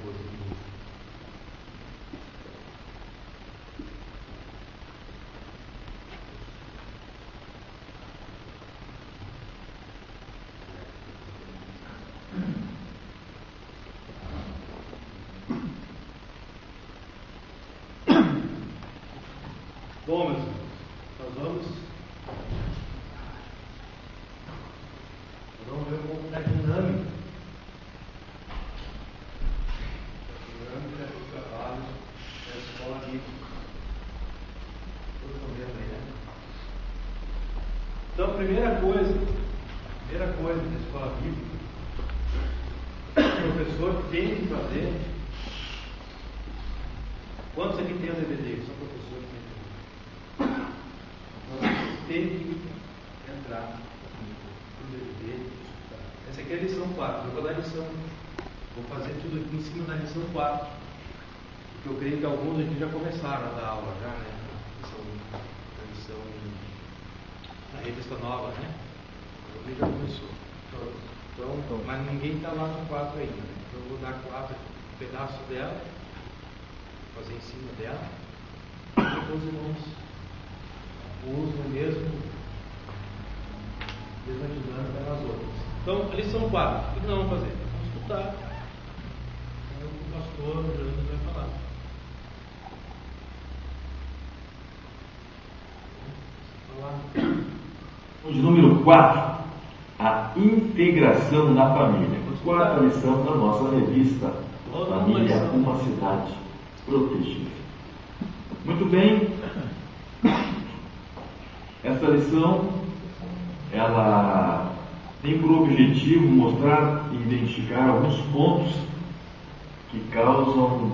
coisa bonita. Bom, meus irmãos, nós vamos ver um pouco da dinâmica dos trabalhos da escola bíblica. Todos estão vendo aí, né? Então, a primeira coisa da escola bíblica, o professor tem que fazer. Quantos aqui tem o DVD? Só o professor que tem. Tem que entrar no DVD. Essa aqui é a lição 4. Eu vou dar a lição. Vou fazer tudo aqui em cima da lição 4. Porque eu creio que alguns aqui já começaram a dar aula, já, né? A lição da revista nova, né? Alguém já começou. Então, mas ninguém está lá no 4 ainda, né? Então eu vou dar 4, um pedaço dela, fazer em cima dela, e depois os irmãos usam a mesma dinâmica nas outras. Então, a lição 4, o que nós vamos fazer? Vamos escutar o que o pastor Jânio vai falar. De número 4, a integração na família. Quarta lição da nossa revista Família, uma cidade protegida. Muito bem, essa lição ela tem por objetivo mostrar e identificar alguns pontos que causam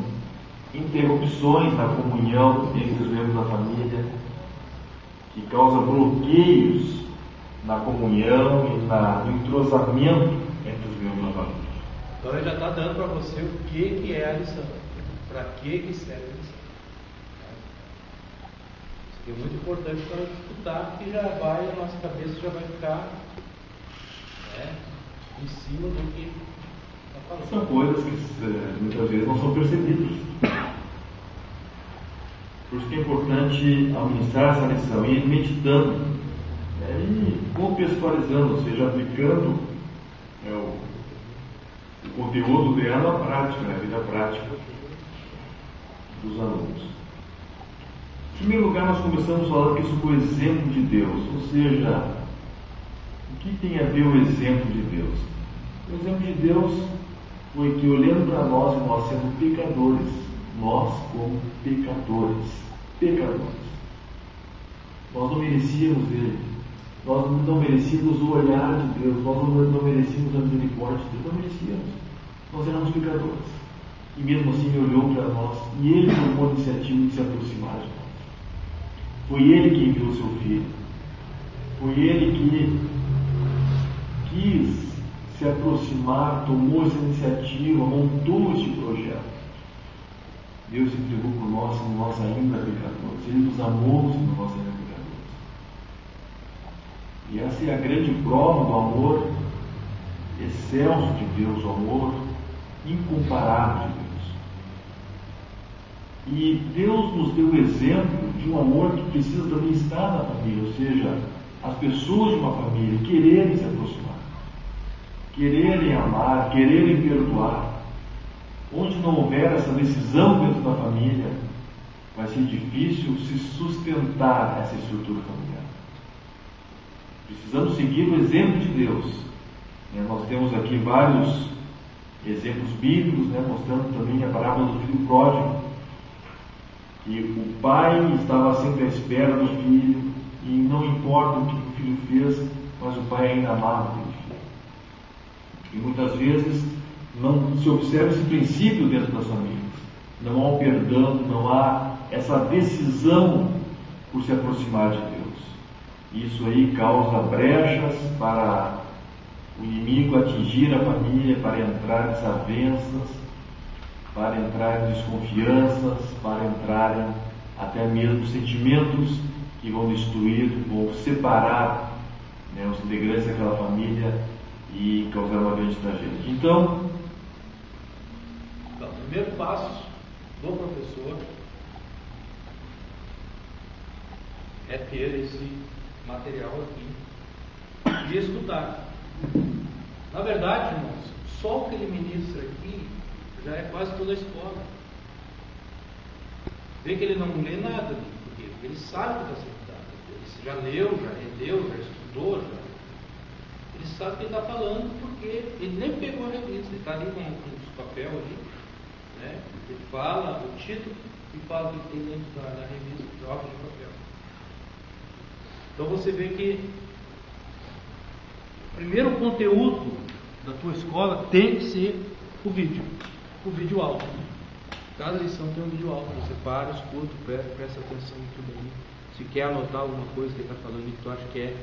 interrupções na comunhão entre os membros da família, que causam bloqueios na comunhão e no entrosamento entre os membros da família. Então ele já está dando para você o que é a lição, para que serve a lição. Isso é muito importante para escutar, porque já vai, a nossa cabeça já vai ficar, né, em cima do que está falando. São coisas que muitas vezes não são percebidas. Por isso que é importante administrar essa lição e ir meditando, né, e contextualizando, ou seja, aplicando o conteúdo dela à prática, na vida prática dos alunos. Em primeiro lugar, nós começamos falando aqui sobre o exemplo de Deus, ou seja, o que tem a ver o exemplo de Deus? O exemplo de Deus foi que, olhando para nós, nós sendo pecadores, nós como pecadores, nós não merecíamos Ele, nós não merecíamos o olhar de Deus, nós não merecíamos a misericórdia de Deus, não merecíamos, nós éramos pecadores, e mesmo assim Ele olhou para nós, e Ele tomou a iniciativa de se aproximar de nós. Foi Ele que enviou o seu Filho, foi Ele que quis se aproximar, tomou essa iniciativa, montou este projeto. Deus se entregou por nós, sendo nós ainda pecadores. Ele nos amou, sendo nós ainda pecadores. E essa é a grande prova do amor excelso de Deus, o amor incomparável de Deus. E Deus nos deu o exemplo de um amor que precisa também estar na família, ou seja, as pessoas de uma família quererem se aproximar, quererem amar, quererem perdoar. Onde não houver essa decisão dentro da família, vai ser difícil se sustentar essa estrutura familiar. Precisamos seguir o exemplo de Deus. Nós temos aqui vários exemplos bíblicos, mostrando também a parábola do filho pródigo, que o pai estava sempre à espera do filho, e não importa o que o filho fez, mas o pai ainda amava aquele filho. E muitas vezes não se observa esse princípio dentro das famílias. Não há um perdão, não há essa decisão por se aproximar de Deus. Isso aí causa brechas para o inimigo atingir a família, para entrar em desavenças, para entrar em desconfianças, para entrar até mesmo sentimentos que vão destruir, vão separar os integrantes daquela família e causar uma grande tragédia. Então, primeiro passo do professor é ter esse material aqui e estudar. Na verdade, irmãos, só o que ele ministra aqui já é quase toda a escola. Vê que ele não lê nada ali, porque ele sabe o que está sendo dado. Ele já leu, já releu, já estudou, ele sabe o que ele está falando, porque ele nem pegou a revista, ele está ali com os papel ali, né? Ele fala o título e fala o que tem dentro da revista, de obra de papel. Então você vê que o primeiro conteúdo da tua escola tem que ser o vídeo aula. Cada lição tem um vídeo aula, você para, escuta, presta atenção em tudo aí. Se quer anotar alguma coisa que ele está falando e que tu acha que é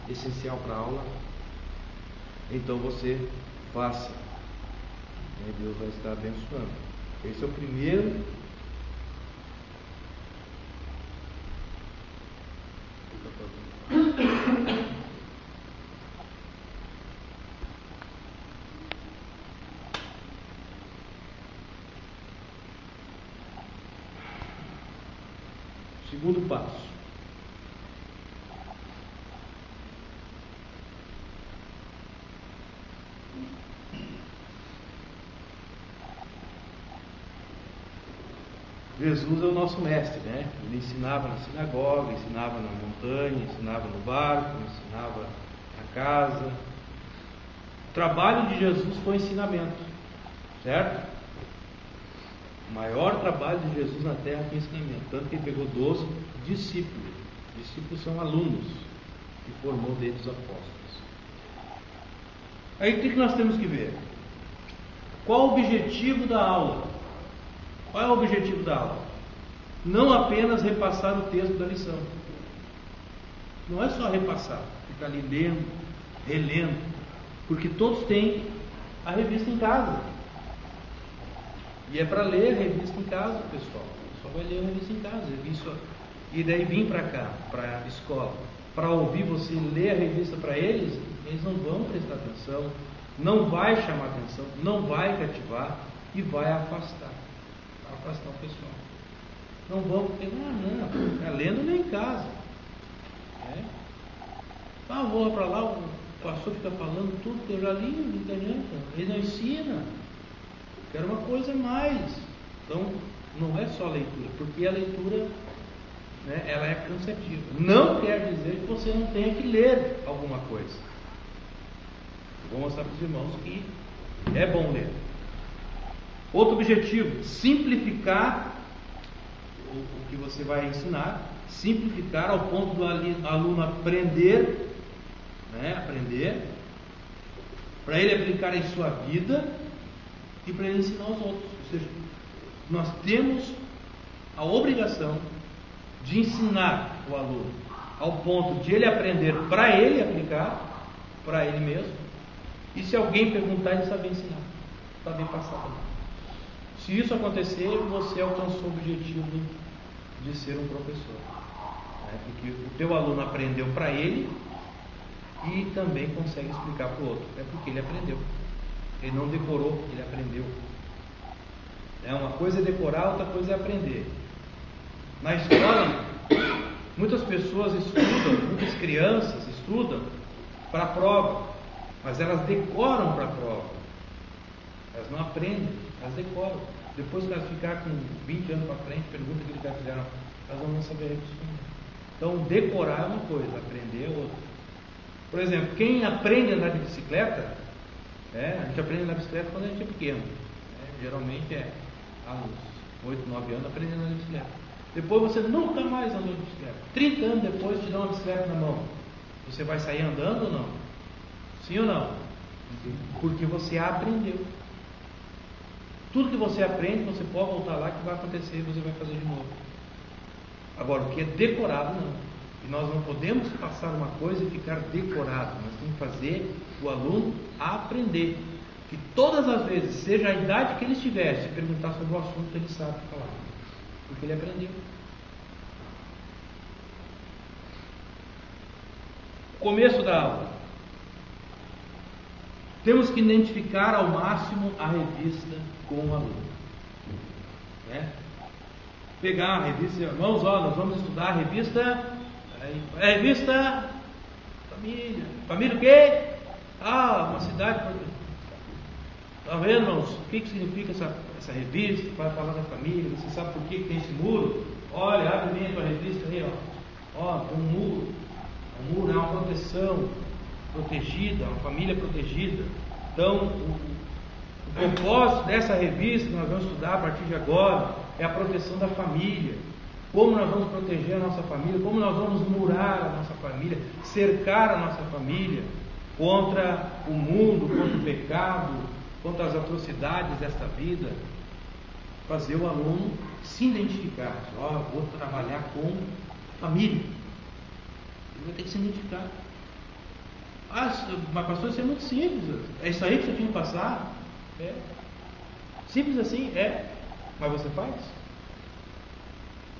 essencial para a aula, então você faça. E Deus vai estar abençoando. Esse é o primeiro. Segundo passo. Jesus é o nosso mestre, né? Ele ensinava na sinagoga, ensinava na montanha, ensinava no barco, ensinava na casa. O trabalho de Jesus foi ensinamento, certo? O maior trabalho de Jesus na terra foi ensinamento, tanto que ele pegou 12 discípulos. Discípulos são alunos que formou dentre os apóstolos. Aí o que nós temos que ver? Qual o objetivo da aula? Qual é o objetivo da aula? Não apenas repassar o texto da lição. Não é só repassar, ficar ali lendo, relendo, porque todos têm a revista em casa. E é para ler a revista em casa, pessoal. Só vai ler a revista em casa. E daí vir para cá, para a escola, para ouvir você ler a revista para eles não vão prestar atenção, não vai chamar atenção, não vai cativar e vai afastar o pessoal. Não vão, porque não, lendo nem em casa. Vou lá para lá, o pastor fica falando tudo que eu já li na internet, ele não ensina. Quero uma coisa a mais. Então, não é só leitura, porque a leitura, né, ela é cansativa. Não quer dizer que você não tenha que ler alguma coisa. Eu vou mostrar para os irmãos que é bom ler. Outro objetivo, simplificar o que você vai ensinar, simplificar ao ponto do aluno aprender, para ele aplicar em sua vida e para ele ensinar aos outros. Ou seja, nós temos a obrigação de ensinar o aluno ao ponto de ele aprender para ele aplicar, para ele mesmo, e se alguém perguntar, ele saber ensinar, saber passar também. Se isso acontecer, você alcançou o objetivo de ser um professor, porque o teu aluno aprendeu para ele e também consegue explicar para o outro, é porque ele aprendeu. Ele não decorou, ele aprendeu. Uma coisa é decorar, outra coisa é aprender. Na escola, muitas pessoas estudam, muitas crianças estudam para a prova, mas elas decoram para a prova. Elas não aprendem, elas decoram. Depois que elas ficarem com 20 anos para frente, pergunta o que eles já fizeram, elas não vão saber responder. Então, decorar é uma coisa, aprender é outra. Por exemplo, quem aprende a andar de bicicleta, a gente aprende a andar de bicicleta quando a gente é pequeno. Geralmente aos 8, 9 anos aprendendo a andar de bicicleta. Depois você nunca mais andou de bicicleta. 30 anos depois te dão uma bicicleta na mão. Você vai sair andando ou não? Sim ou não? Porque você aprendeu. Tudo que você aprende, você pode voltar lá que vai acontecer e você vai fazer de novo. Agora, o que é decorado, não. E nós não podemos passar uma coisa e ficar decorado. Nós temos que fazer o aluno aprender. Que todas as vezes, seja a idade que ele estiver, se perguntar sobre o assunto, ele sabe falar. Porque ele aprendeu. Começo da aula. Temos que identificar ao máximo a revista com o aluno. né? Pegar a revista, irmãos, nós vamos estudar a revista Família. Família o quê? Uma cidade. Está vendo, irmãos? O que significa essa revista? Vai falar da família. Você sabe por que tem esse muro? Olha, abre bem a tua revista aí, tem um muro. Um muro é uma proteção protegida, uma família protegida. Então, o propósito dessa revista que nós vamos estudar a partir de agora é a proteção da família. Como nós vamos proteger a nossa família, como nós vamos murar a nossa família, cercar a nossa família contra o mundo, contra o pecado, contra as atrocidades desta vida. Fazer o aluno se identificar. Vou trabalhar com família. Ele vai ter que se identificar. Mas pastor, isso é muito simples. É isso aí que você tinha que passar? É. Simples assim? É. Mas você faz?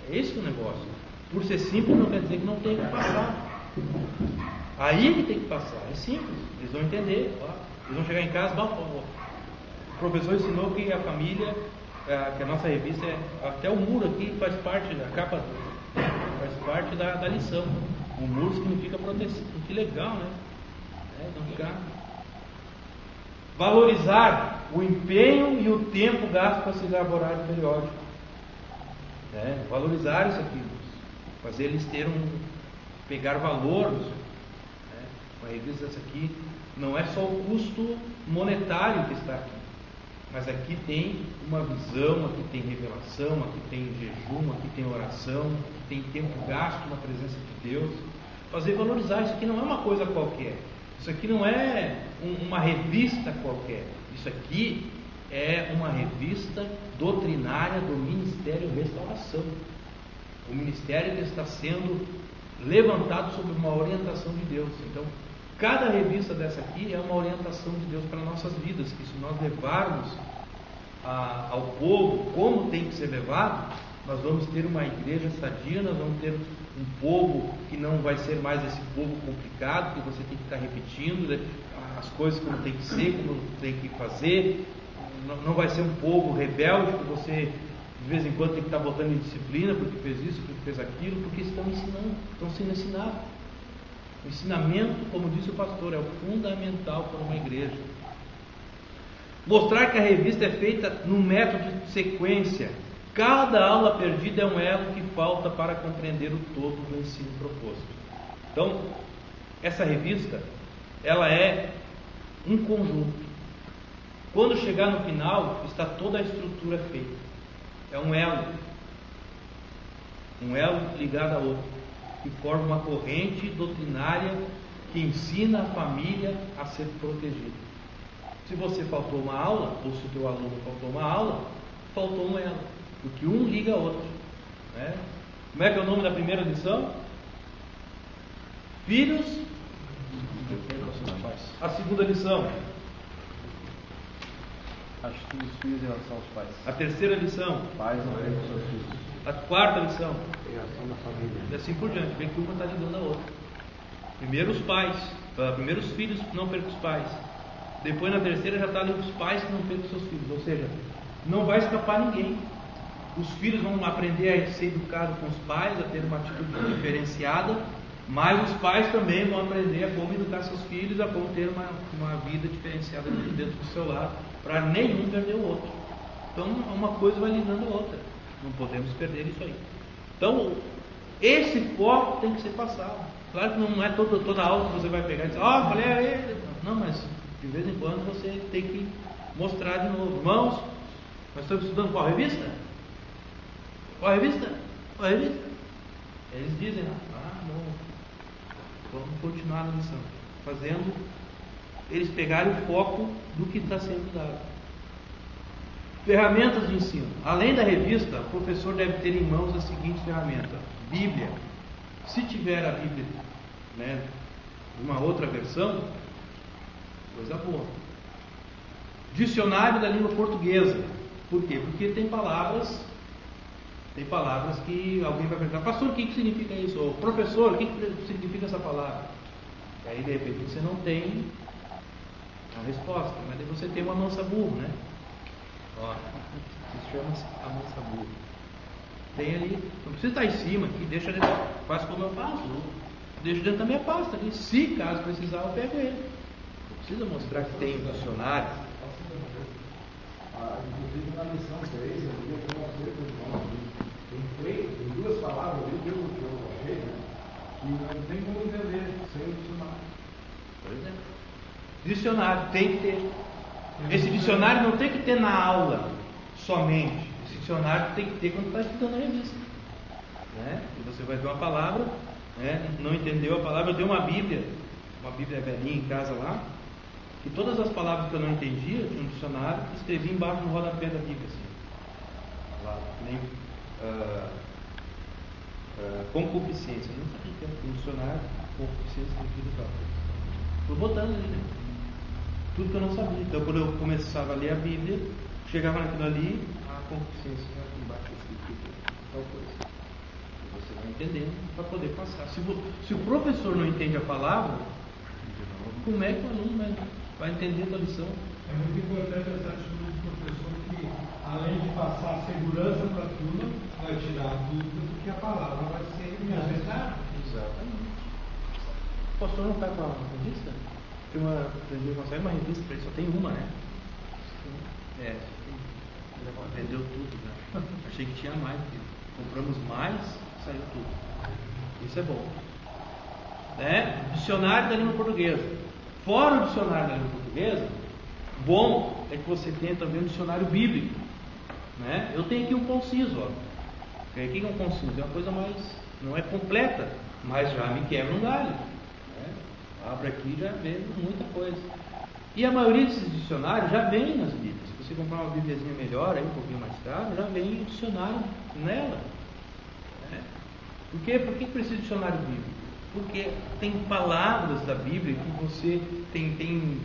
É esse que é o negócio. Por ser simples não quer dizer que não tem que passar. Aí que tem que passar. É simples. Eles vão entender. Eles vão chegar em casa. O professor ensinou que a família, que a nossa revista até o muro aqui faz parte da capa, faz parte da lição. O muro significa proteção. Que legal, né? Não ficar. Valorizar o empenho e o tempo gasto para se elaborar o periódico. Valorizar isso aqui, fazer eles pegar valor. Uma revista dessa aqui não é só o custo monetário que está aqui, mas aqui tem uma visão, aqui tem revelação, aqui tem jejum, aqui tem oração, aqui tem tempo gasto na presença de Deus. Fazer valorizar, isso aqui não é uma coisa qualquer. Isso aqui não é uma revista qualquer. Isso aqui é uma revista doutrinária do Ministério Restauração. O ministério que está sendo levantado sob uma orientação de Deus. Então, cada revista dessa aqui é uma orientação de Deus para nossas vidas. Que se nós levarmos ao povo como tem que ser levado, nós vamos ter uma igreja sadia, nós vamos ter um povo que não vai ser mais esse povo complicado, que você tem que estar repetindo as coisas como tem que ser, como tem que fazer. Não vai ser um povo rebelde que você de vez em quando tem que estar botando em disciplina porque fez isso, porque fez aquilo, porque estão ensinando, estão sendo ensinados. O ensinamento, como disse o pastor, é o fundamental para uma igreja. Mostrar que a revista é feita num método de sequência. Cada aula perdida é um elo que falta para compreender o todo do ensino proposto. Então, essa revista, ela é um conjunto. Quando chegar no final, está toda a estrutura feita. É um elo ligado a outro, que forma uma corrente doutrinária que ensina a família a ser protegida. Se você faltou uma aula, ou se o teu aluno faltou uma aula, faltou um elo, porque um liga a outro. Como é que é o nome da primeira lição? Filhos. A segunda lição? Atitude dos filhos em relação aos pais. A terceira lição? Pais não erram seus filhos. A quarta lição? Criação da família. E assim por diante. Vem que uma está ligando a outra. Primeiro os pais. Primeiro os filhos que não percam os pais. Depois na terceira já está ali os pais que não percam seus filhos. Ou seja, não vai escapar ninguém. Os filhos vão aprender a ser educados com os pais, a ter uma atitude diferenciada, mas os pais também vão aprender a como educar seus filhos, a como ter uma vida diferenciada dentro do seu lar, para nenhum perder o outro. Então uma coisa vai ligando a outra. Não podemos perder isso aí. Então esse foco tem que ser passado. Claro que não é toda aula que você vai pegar e dizer, falei a ele. Não, mas de vez em quando você tem que mostrar de novo. Irmãos, nós estamos estudando qual revista? Qual revista? Qual revista? Eles dizem, não, vamos continuar na lição, fazendo eles pegarem o foco do que está sendo dado. Ferramentas de ensino. Além da revista, o professor deve ter em mãos a seguinte ferramenta: Bíblia. Se tiver a Bíblia, uma outra versão, coisa boa. Dicionário da língua portuguesa. Por quê? Porque tem palavras que alguém vai perguntar, pastor, o que significa isso? Ou professor, o que significa essa palavra? E aí de repente você não tem a resposta, mas aí você tem uma mansa burro, né? chama-se a mansa burra. Tem ali, não precisa estar em cima aqui, deixa dentro, faz como eu faço, deixa dentro da minha pasta ali. Se caso precisar, eu pego ele. Não precisa mostrar que tem um dicionário. Inclusive na lição 3, eu li algumas coisas tem duas palavras ali que eu achei, né? Que não tem como entender sem o dicionário. Pois é. Dicionário tem que ter. Esse dicionário não tem que ter na aula somente. Esse dicionário tem que ter quando está estudando a revista. Né? E você vai ver uma palavra, né? Não entendeu a palavra, eu dei uma Bíblia velhinha em casa lá, e todas as palavras que eu não entendia no dicionário, escrevi embaixo no rodapé da Bíblia, assim. Lá, nem concupiscência. Eu não sabia que era no dicionário, concupiscência significa tal. Estou botando ali, né? Tudo que eu não sabia. Então, quando eu começava a ler a Bíblia, chegava naquilo ali, a concupiscência aqui embaixo escrito tal coisa. E você vai entendendo para poder passar. Se o professor não entende a palavra, como é que o aluno vai entender a lição? É muito importante essa atitude do professor que, além de passar segurança para a turma, vai tirar a dúvida, porque a palavra vai ser verdade. Exatamente. O pastor não está com a revista? Tem uma revista para ele, só tem uma, né? É, vendeu tudo, né? Achei que tinha mais, porque compramos mais, saiu tudo. Isso é bom. Né? Dicionário da língua portuguesa. Fora o dicionário da língua portuguesa, bom é que você tenha também um dicionário bíblico. Né? Eu tenho aqui um conciso, ó. Tem aqui um conciso, é uma coisa mais, não é completa, mas já me quebra um galho. Né? Abre aqui e já vê muita coisa. E a maioria desses dicionários já vem nas Bíblias. Se você comprar uma Bíbliazinha melhor, aí, um pouquinho mais caro, já vem o dicionário nela. Né? Por quê? Por que precisa de dicionário bíblico? Porque tem palavras da Bíblia que você tem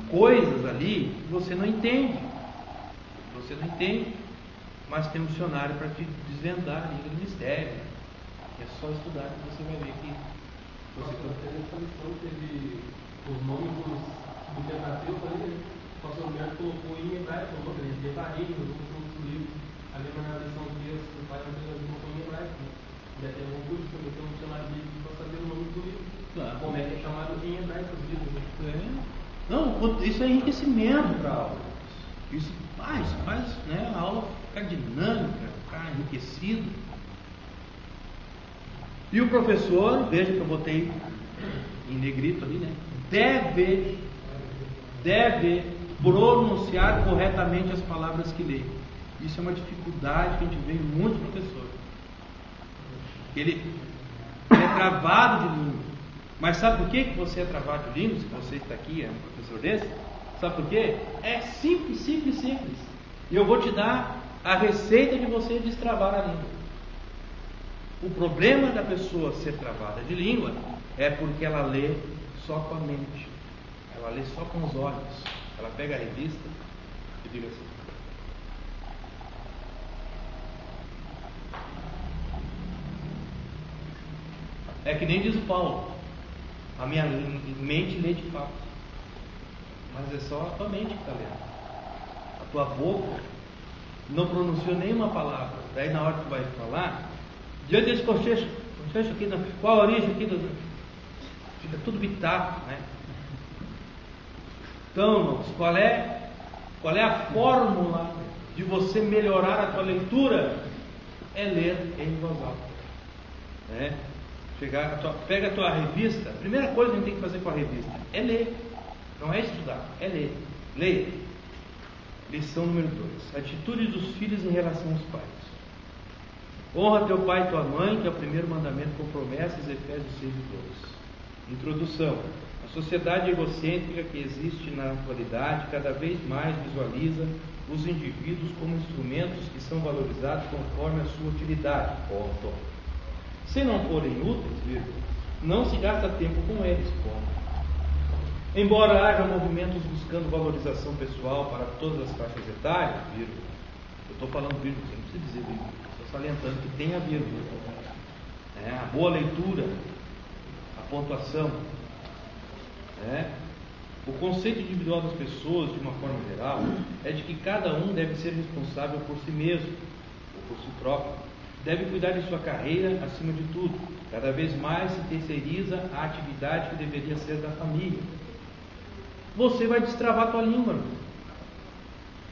coisas ali que você não entende. Você não entende, mas tem um dicionário para te desvendar a língua do mistério. É só estudar que você vai ver que você nessa lição teve os nomes do Pentateuco ali, né? O pastor Humberto colocou em hebraico o nome, ele devarei nos outros livros. Ali na lição que o pai colocou em hebraico. Deve ter um curso que tem um dicionário bíblico para saber o nome do livro. Claro. Como é que é chamado em hebraico os livros. Né? Não, isso é enriquecimento para a aula. Isso faz né, a aula ficar dinâmica, ficar enriquecida. E o professor, veja que eu botei em negrito ali, né? Deve pronunciar corretamente as palavras que lê. Isso é uma dificuldade que a gente vê em muitos professores. Ele é travado de língua. Mas sabe por que você é travado de língua? Se você está aqui, é um professor desse, sabe por quê? É simples. E eu vou te dar a receita de você destravar a língua. O problema da pessoa ser travada de língua é porque ela lê só com a mente. Ela lê só com os olhos. Ela pega a revista e diga assim. É que nem diz o Paulo, a minha mente lê de fato, mas é só a tua mente que está lendo. A tua boca não pronunciou nenhuma palavra. Daí na hora que tu vai falar, diante desse cochecho aqui, qual a origem aqui? Fica tudo bitado, né? Então, irmãos, qual é a fórmula de você melhorar a tua leitura? É ler em voz alta. Né? Pega a tua revista, a primeira coisa que a gente tem que fazer com a revista é ler, não é estudar, é ler. Leia. Lição número 2: atitude dos filhos em relação aos pais. Honra teu pai e tua mãe, que é o primeiro mandamento com promessas, Efésios 6:2. Introdução: a sociedade egocêntrica que existe na atualidade cada vez mais visualiza os indivíduos como instrumentos que são valorizados conforme a sua utilidade. Ponto. Se não forem úteis, não se gasta tempo com eles. Ponto. Embora haja movimentos buscando valorização pessoal para todas as faixas etárias, eu estou falando vírgula, você não precisa dizer vírgula, estou salientando que tem a vírgula. A boa leitura, a pontuação, o conceito individual das pessoas, de uma forma geral, é de que cada um deve ser responsável por si mesmo, ou por si próprio. Deve cuidar de sua carreira acima de tudo. Cada vez mais se terceiriza a atividade que deveria ser da família. Você vai destravar a tua língua,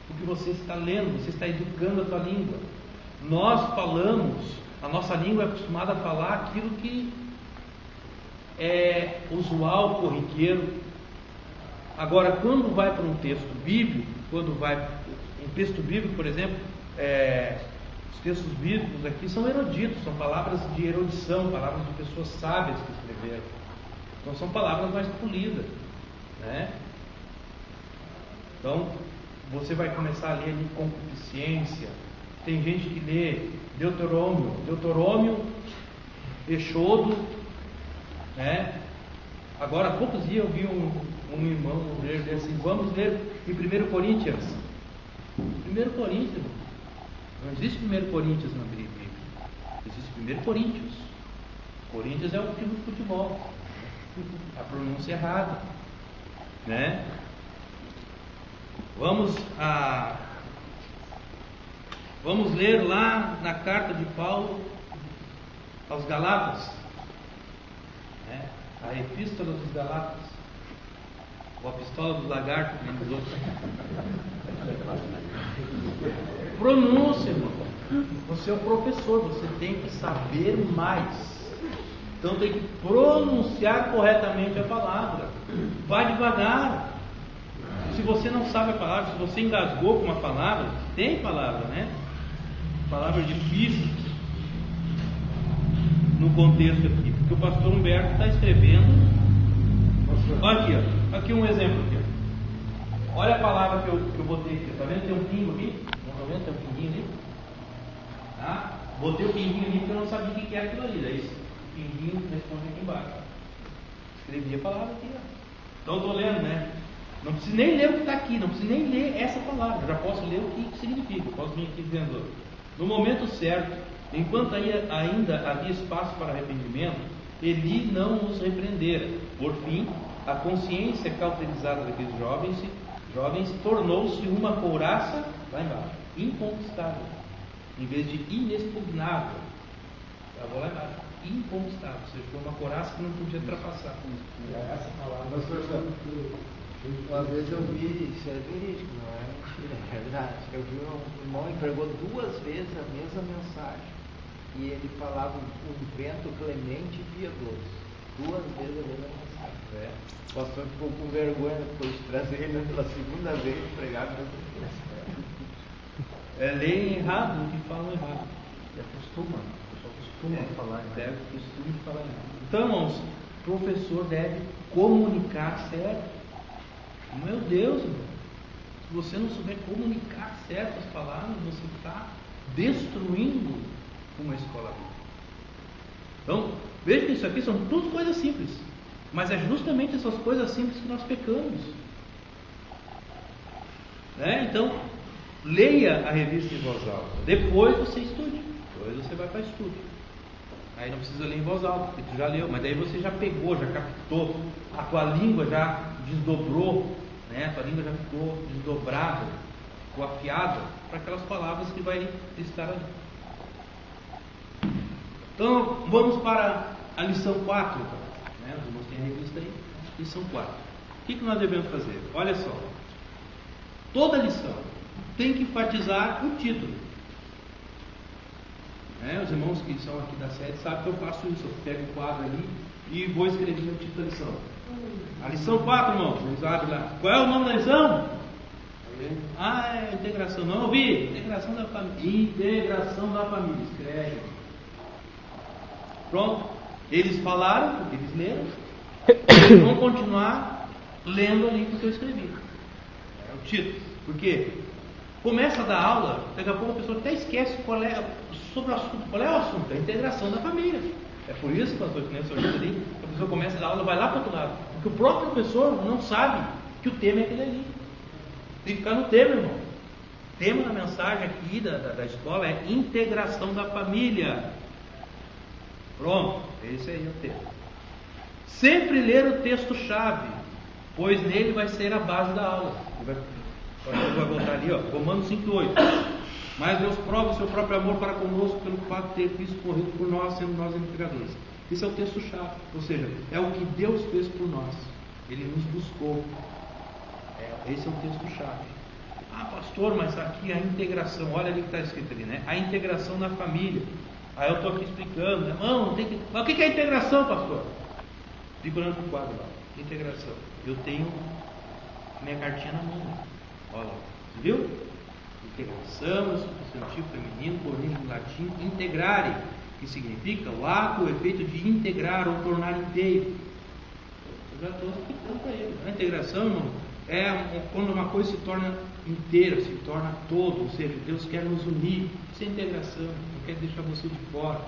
porque você está lendo, você está educando a tua língua. Nós falamos, a nossa língua é acostumada a falar aquilo que é usual, corriqueiro. Agora, quando vai para um texto bíblico, um texto bíblico, por exemplo, os textos bíblicos aqui são eruditos, são palavras de erudição, palavras de pessoas sábias que escreveram. Então são palavras mais polidas, né? Então você vai começar a ler ali concupiscência. Tem gente que lê Deuterônio, Êxodo, né? Agora há poucos dias eu vi um irmão ler assim: vamos ler em 1 Coríntios. 1 Coríntios, não existe 1 Coríntios na Bíblia, existe 1 Coríntios. Coríntios é o time de futebol, a pronúncia errada, né? Vamos ler lá na carta de Paulo aos Galatas, né? A epístola dos Galatas, ou a pistola dos lagartos, como diz outros. Pronúncia, irmão. Você é o professor, você tem que saber mais. Então tem que pronunciar corretamente a palavra. Vai devagar. Se você não sabe a palavra, se você engasgou com uma palavra, tem palavra, né? Palavra difícil no contexto aqui, porque o pastor Humberto está escrevendo. Olha aqui um exemplo aqui. Olha a palavra que eu botei aqui. Está vendo? Tem um pingo aqui. Não está vendo? Tem um pinguinho ali. Tá? Botei o pinguinho ali porque eu não sabia o que era aquilo ali. Daí o pinguinho responde aqui embaixo. Escrevi a palavra aqui. Ó. Então eu estou lendo, né? Não preciso nem ler o que está aqui. Não preciso nem ler essa palavra. Eu já posso ler o que significa. Eu posso vir aqui dizendo: no momento certo, enquanto ainda havia espaço para arrependimento, Eli não os repreendera. Por fim, a consciência cauterizada daqueles jovens tornou-se uma couraça, lá embaixo, inconquistável, em vez de inexpugnável. Eu vou lá embaixo, inconquistável, ou seja, foi uma couraça que não podia ultrapassar. Essa palavra, uma vez eu vi, isso é verídico, não é mentira, é verdade. Eu vi um irmão que pregou 2 vezes a mesma mensagem. E ele falava um vento clemente e piedoso. 2 vezes a mesma mensagem. O pastor ficou com vergonha depois de trazer ele pela segunda vez e pregar a mesma mensagem. Leem errado o que falam errado. Costuma falar, né? Deve costume falar errado. Então, irmãos, o professor deve comunicar certo. Meu Deus, irmão. Se você não souber comunicar certas palavras, você está destruindo uma escola bíblica. Então, veja que isso aqui são tudo coisas simples, mas é justamente essas coisas simples que nós pecamos, né? Então, leia a revista em voz alta, depois você estude, depois você vai para estudo. Aí não precisa ler em voz alta, porque tu já leu, mas daí você já pegou, já captou, a tua língua já desdobrou, né? A tua língua já ficou desdobrada, ficou afiada para aquelas palavras que vai estar ali. Então vamos para a lição 4, né? Os irmãos têm a revista aí, lição 4. O que nós devemos fazer? Olha só, toda lição tem que enfatizar o título, né? Os irmãos que são aqui da sede sabem que eu faço isso, eu pego o quadro ali e vou escrever o título da lição. A lição 4, irmãos, vocês abrem lá. Qual é o nome da lição? É integração. Não ouvi? Integração da família. Integração da família. Escreve. Pronto. Eles falaram porque eles leram. Eles vão continuar lendo ali porque eu escrevi. É o título. Por quê? Começa a dar aula, daqui a pouco a pessoa até esquece sobre o assunto. Qual é o assunto? É a integração da família. É por isso, pastor, que nessa hoje ali, a pessoa começa a dar aula, vai lá para o outro lado. Porque o próprio professor não sabe que o tema é aquele ali. Tem que ficar no tema, irmão. O tema da mensagem aqui da escola é integração da família. Pronto, esse aí é o tema. Sempre ler o texto-chave, pois nele vai ser a base da aula. O pastor vai voltar ali, ó, Romanos 5:8. Mas Deus prova o seu próprio amor para conosco pelo fato de ter Cristo corrido por nós, sendo nós entregadores. Esse é o texto-chave, ou seja, é o que Deus fez por nós. Ele nos buscou. Esse é o texto-chave. Ah, pastor, mas aqui a integração, olha ali que está escrito ali, né? A integração na família. Aí eu estou aqui explicando, né? Não, tem que... Mas o que é integração, pastor? Fica olhando para o quadro lá. Integração. Eu tenho minha cartinha na mão. Olha lá. Viu? Integração, substantivo feminino, por origem em latim, integrare, que significa o ato, o efeito de integrar ou tornar inteiro. Eu já estou explicando para ele. A integração, irmão, é quando uma coisa se torna inteira, se torna todo, ou seja, Deus quer nos unir. Isso é integração, não quer deixar você de fora.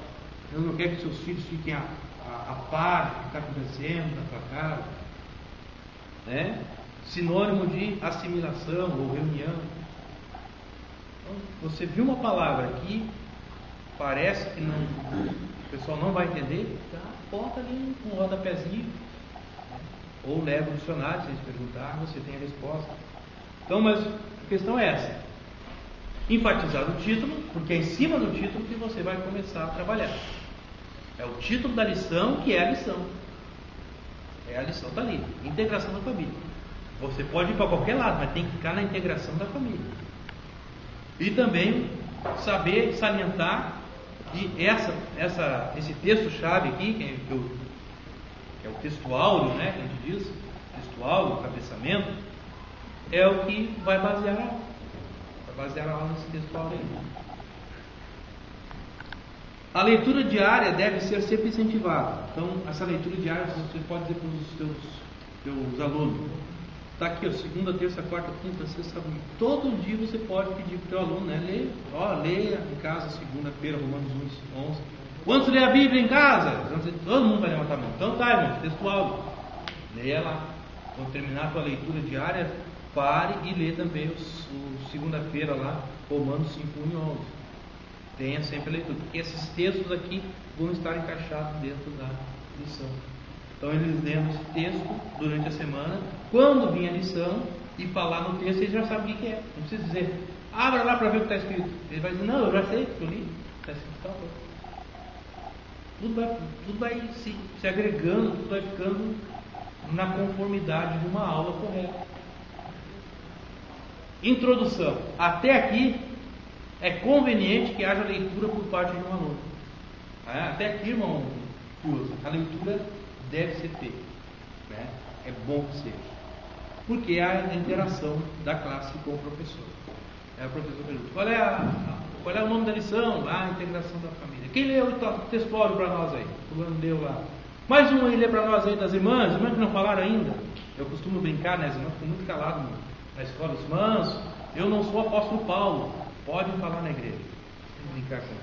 Deus não quer que seus filhos fiquem a par do que está acontecendo na tua casa. Né? Sinônimo de assimilação ou reunião. Então, você viu uma palavra aqui, parece que não, o pessoal não vai entender, tá? Bota ali um rodapézinho, ou leva o dicionário, se eles perguntar, você tem a resposta. Então, mas a questão é essa: enfatizar o título, porque é em cima do título que você vai começar a trabalhar. É o título da lição que é a lição. É a lição, está ali, integração da família. Você pode ir para qualquer lado, mas tem que ficar na integração da família. E também saber salientar que esse texto-chave aqui, que é o texto áureo, né, que a gente diz, texto áureo, cabeçamento, é o que vai basear a aula nesse texto áureo aí. A leitura diária deve ser sempre incentivada. Então, essa leitura diária você pode dizer para os teus alunos. Está aqui, ó, segunda, terça, quarta, quinta, sexta, sábado. Todo dia você pode pedir para o teu aluno, né? Leia em casa, segunda-feira, Romanos 11. Quantos lê a Bíblia em casa? Todo mundo vai levantar a mão. Então tá, irmão, textual. Leia lá. Quando terminar a tua leitura diária, pare e lê também o segunda-feira lá, Romanos 5, 1 e 11. Tenha sempre a leitura, porque esses textos aqui vão estar encaixados dentro da lição. Então eles lendo esse texto durante a semana, quando vir a lição e falar no texto, eles já sabem o que é. Não precisa dizer, abra lá para ver o que está escrito. Ele vai dizer, não, eu já sei, eu li, está escrito tal coisa. Tudo vai se agregando, tudo vai ficando na conformidade de uma aula correta. Introdução. Até aqui é conveniente que haja leitura por parte de um aluno. Até aqui, irmão, a leitura deve ser feita, né? É bom que seja, porque há a interação da classe com o professor. O professor pergunta, qual é o nome da lição? A integração da família. Quem leu o textuário para nós aí? Fulano leu lá. Mais um aí lê para nós aí das irmãs que não falaram ainda. Eu costumo brincar, né? As irmãs ficam muito caladas na escola. Os irmãos, eu não sou apóstolo Paulo, podem falar na igreja. Tem que brincar com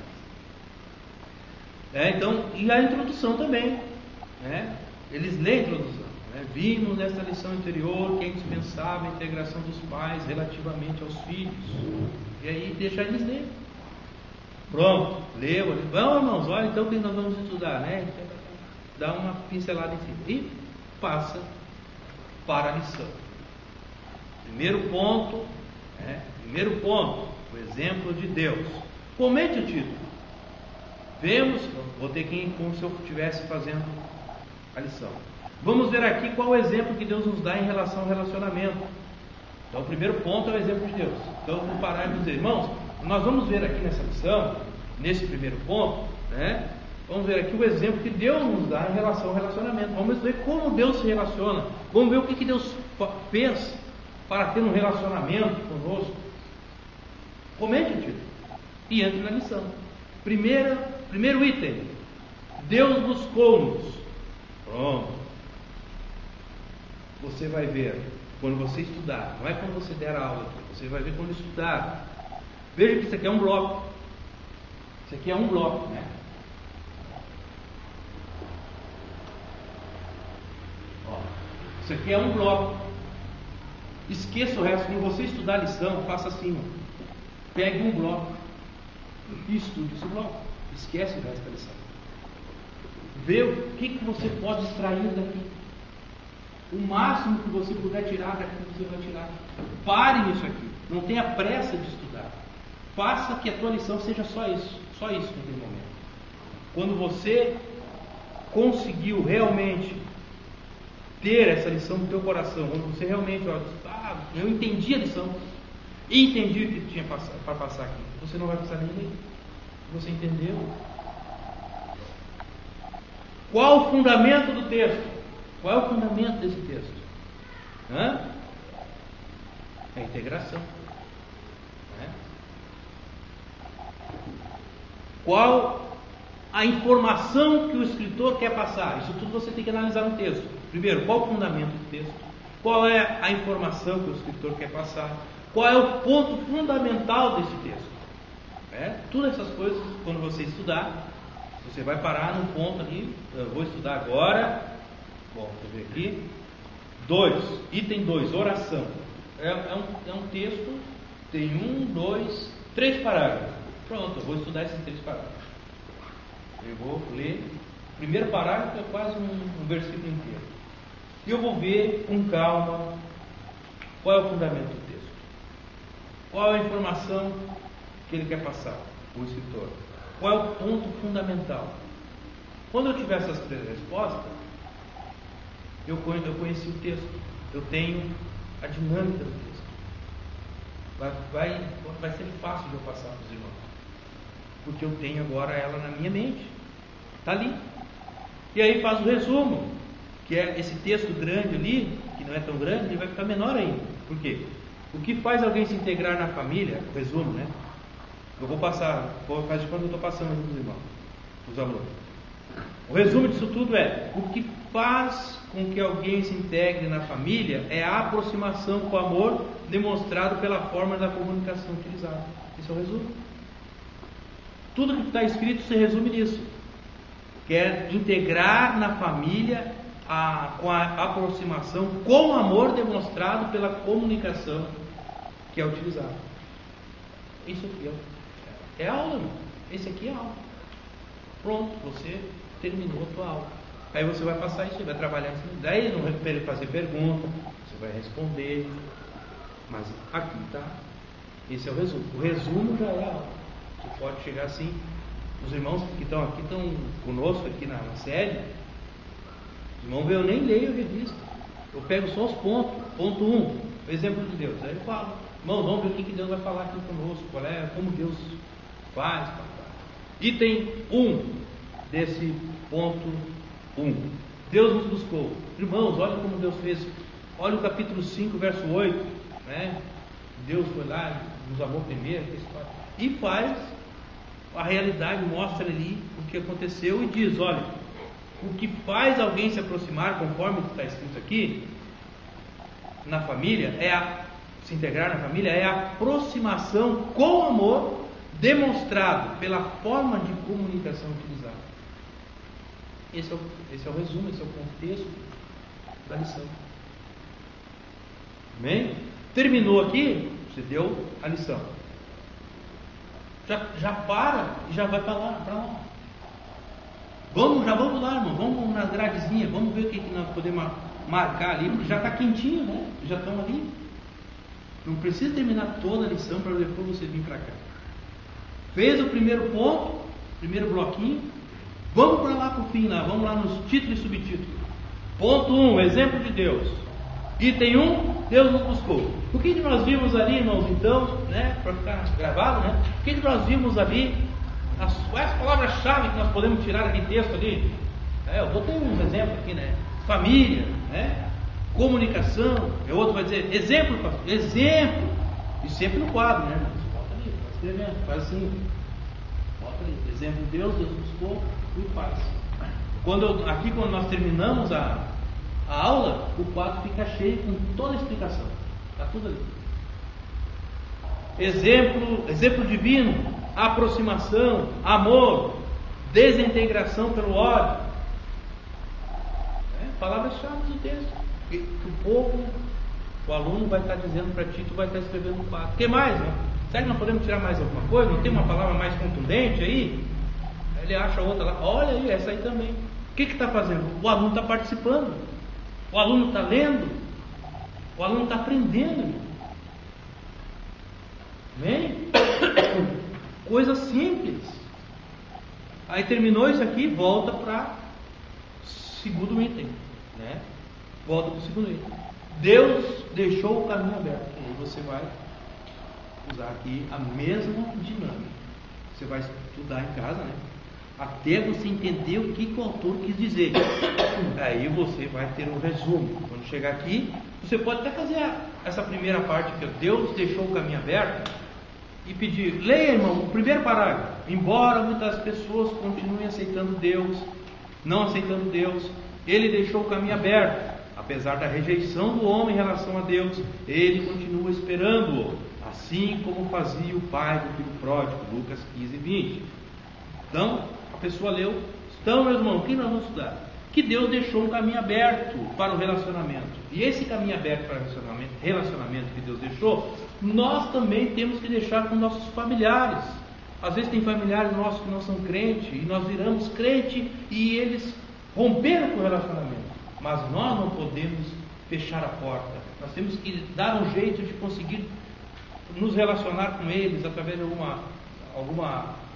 elas. Então, e a introdução também, né? Eles lêem a introdução, né? Vimos nessa lição anterior que é indispensável a integração dos pais relativamente aos filhos. E aí deixa eles ler. Pronto, leu. Vamos, irmãos, olha então o que nós vamos estudar, né? Dá uma pincelada em cima e passa para a lição. Primeiro ponto, o exemplo de Deus. Comente o título. Vemos, vou ter que ir como se eu estivesse fazendo a lição. Vamos ver aqui qual o exemplo que Deus nos dá em relação ao relacionamento. Então, o primeiro ponto é o exemplo de Deus. Então, eu vou parar e dizer, irmãos, nós vamos ver aqui nessa lição, nesse primeiro ponto, né? Vamos ver aqui o exemplo que Deus nos dá em relação ao relacionamento. Vamos ver como Deus se relaciona. Vamos ver o que Deus fez para ter um relacionamento conosco. Comente o título e entre na lição. Primeiro item: Deus buscou-nos. Pronto. Você vai ver quando você estudar, não é quando você der a aula, você vai ver quando estudar. Veja que isso aqui é um bloco. Isso aqui é um bloco, né? Ó, isso aqui é um bloco. Esqueça o resto. Quando você estudar a lição, faça assim, ó. Pegue um bloco e estude esse bloco. Esquece o resto da lição. Vê o que você pode extrair daqui. O máximo que você puder tirar daqui, você vai tirar. Pare nisso aqui. Não tenha pressa de estudar. Faça que a tua lição seja só isso naquele momento. Quando você conseguiu realmente ter essa lição no teu coração, quando você realmente, eu entendi a lição, entendi o que tinha para passar aqui, você não vai precisar nem ler. Você entendeu? Qual o fundamento do texto? Qual é o fundamento desse texto? É a integração. Qual a informação que o escritor quer passar? Isso tudo você tem que analisar no texto. Primeiro, qual o fundamento do texto? Qual é a informação que o escritor quer passar? Qual é o ponto fundamental desse texto? Todas essas coisas, quando você estudar, você vai parar num ponto ali. Eu vou estudar agora. Bom, deixa eu ver aqui. 2, item 2, oração. É um texto, tem 1, 2, 3 parágrafos. Pronto, eu vou estudar esses 3 parágrafos. Eu vou ler. O primeiro parágrafo é quase um versículo inteiro. E eu vou ver com calma qual é o fundamento do texto. Qual é a informação que ele quer passar, o escritor. Qual é o ponto fundamental? Quando eu tiver essas 3 respostas, eu conheci o texto. Eu tenho a dinâmica do texto. Vai ser fácil de eu passar para os irmãos. Porque eu tenho agora ela na minha mente. Está ali. E aí faz o resumo. Que é esse texto grande ali, que não é tão grande, ele vai ficar menor ainda. Por quê? O que faz alguém se integrar na família, o resumo, né? Eu vou passar, faz de quando eu estou passando para os irmãos, para os alunos. O resumo disso tudo é: o que faz com que alguém se integre na família é a aproximação com o amor demonstrado pela forma da comunicação utilizada. Esse é o resumo. Tudo que está escrito se resume nisso. Quer integrar na família com a aproximação com o amor demonstrado pela comunicação que é utilizada. Isso aqui é aula, meu. Esse aqui é aula. Pronto, você terminou a tua aula. Aí você vai passar isso, vai trabalhar isso. Daí não vai fazer pergunta, você vai responder. Mas aqui está. Esse é o resumo. O resumo já é a aula. Você pode chegar assim. Os irmãos que estão aqui, estão conosco aqui na sede. Os irmãos, eu nem leio a revista. Eu pego só os pontos. Ponto 1, o exemplo de Deus. Aí eu falo: irmãos, vamos ver o que Deus vai falar aqui conosco. Como Deus faz. Item 1 desse ponto 1. Deus nos buscou. Irmãos, olha como Deus fez. Olha o capítulo 5, verso 8. Deus foi lá, nos amou primeiro. E faz a realidade, mostra ali o que aconteceu e diz: olha, o que faz alguém se aproximar, conforme está escrito aqui, na família, se integrar na família, é a aproximação com amor demonstrado pela forma de comunicação utilizada. Esse é o resumo, esse é o contexto da lição. Amém? Terminou aqui, você deu a lição. Já para e já vai para lá. Já vamos lá, irmão. Vamos na gradezinha, vamos ver o que nós podemos marcar ali, porque já está quentinho, né? Já estamos ali. Não precisa terminar toda a lição para depois você vir para cá. Fez o primeiro ponto, primeiro bloquinho. Vamos para lá para o fim, vamos lá nos títulos e subtítulos. Ponto 1, exemplo de Deus. Item 1, Deus nos buscou. O que nós vimos ali, irmãos, então, para ficar gravado, o que nós vimos ali, quais as palavras-chave que nós podemos tirar daquele texto ali? Eu botei uns exemplos aqui, família, comunicação. O outro vai dizer exemplo, e sempre no quadro, irmãos? Bota ali, vai escrevendo, faz assim, bota ali, exemplo de Deus buscou e faz. Quando nós terminamos a aula, o quadro fica cheio com toda a explicação. Está tudo ali. Exemplo divino, aproximação, amor, desintegração pelo ódio. Palavras-chave do texto. Que o aluno vai estar dizendo para ti, tu vai estar escrevendo no quadro. O que mais? Será que nós podemos tirar mais alguma coisa? Não tem uma palavra mais contundente aí? Aí ele acha outra lá. Olha aí, essa aí também. O que está fazendo? O aluno está participando. O aluno está lendo. O aluno está aprendendo. Amém? Coisa simples. Aí terminou isso aqui, volta para segundo item, né? Volta para o segundo item. Deus deixou o caminho aberto. E aí você vai usar aqui a mesma dinâmica. Você vai estudar em casa, né? Até você entender o que o autor quis dizer. Aí você vai ter um resumo. Quando chegar aqui, você pode até fazer essa primeira parte que Deus deixou o caminho aberto e pedir, leia, irmão, o primeiro parágrafo. Embora muitas pessoas continuem aceitando Deus, não aceitando Deus, Ele deixou o caminho aberto. Apesar da rejeição do homem em relação a Deus, Ele continua esperando-o, assim como fazia o pai do filho pródigo, Lucas 15, 20. Então, a pessoa leu. Então, meus irmãos, o que nós vamos estudar? Que Deus deixou um caminho aberto para o relacionamento. E esse caminho aberto para o relacionamento que Deus deixou, nós também temos que deixar com nossos familiares. Às vezes tem familiares nossos que não são crentes, e nós viramos crente e eles romperam com o relacionamento. Mas nós não podemos fechar a porta. Nós temos que dar um jeito de conseguir nos relacionar com eles através de algum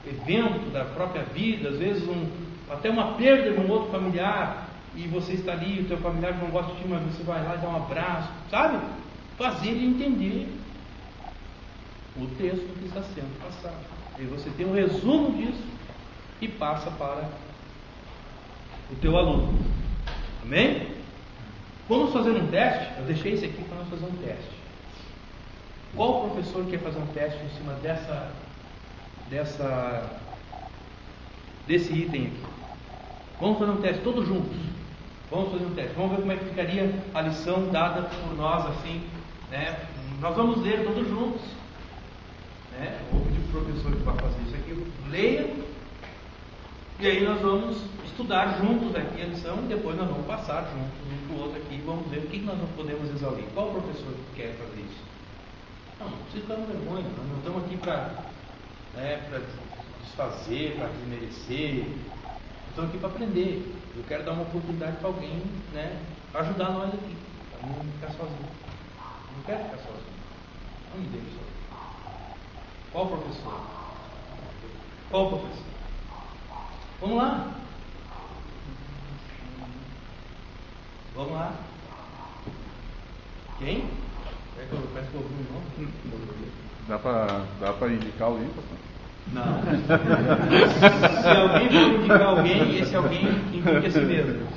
evento da própria vida, às vezes até uma perda de um outro familiar, e você está ali, o teu familiar não gosta de ti, mas você vai lá e dá um abraço, sabe? Fazer ele entender o texto que está sendo passado. E você tem um resumo disso e passa para o teu aluno. Amém? Vamos fazer um teste? Eu deixei isso aqui para nós fazer um teste. Qual professor quer fazer um teste em cima desse item aqui? Vamos fazer um teste todos juntos. Vamos fazer um teste. Vamos ver como é que ficaria a lição dada por nós assim, né? Nós vamos ler todos juntos, né? Vou pedir para o professor que vai fazer isso aqui, leia, e aí nós vamos estudar juntos aqui a lição e depois nós vamos passar juntos um para o outro aqui e vamos ver o que nós não podemos exaurir. Qual professor que quer fazer isso? Não precisa ficar com vergonha. Nós não estamos aqui para desfazer, para desmerecer. Estamos aqui para aprender. Eu quero dar uma oportunidade para alguém, né, ajudar nós aqui, para não ficar sozinho. Não quero ficar sozinho. Não me deixe sozinho. Qual professor? Qual professor? Vamos lá. Vamos lá. Quem? Parece que eu ouvi um nome. Dá para indicar alguém, pastor? Não. Se alguém for indicar alguém, esse alguém que indica a si mesmo.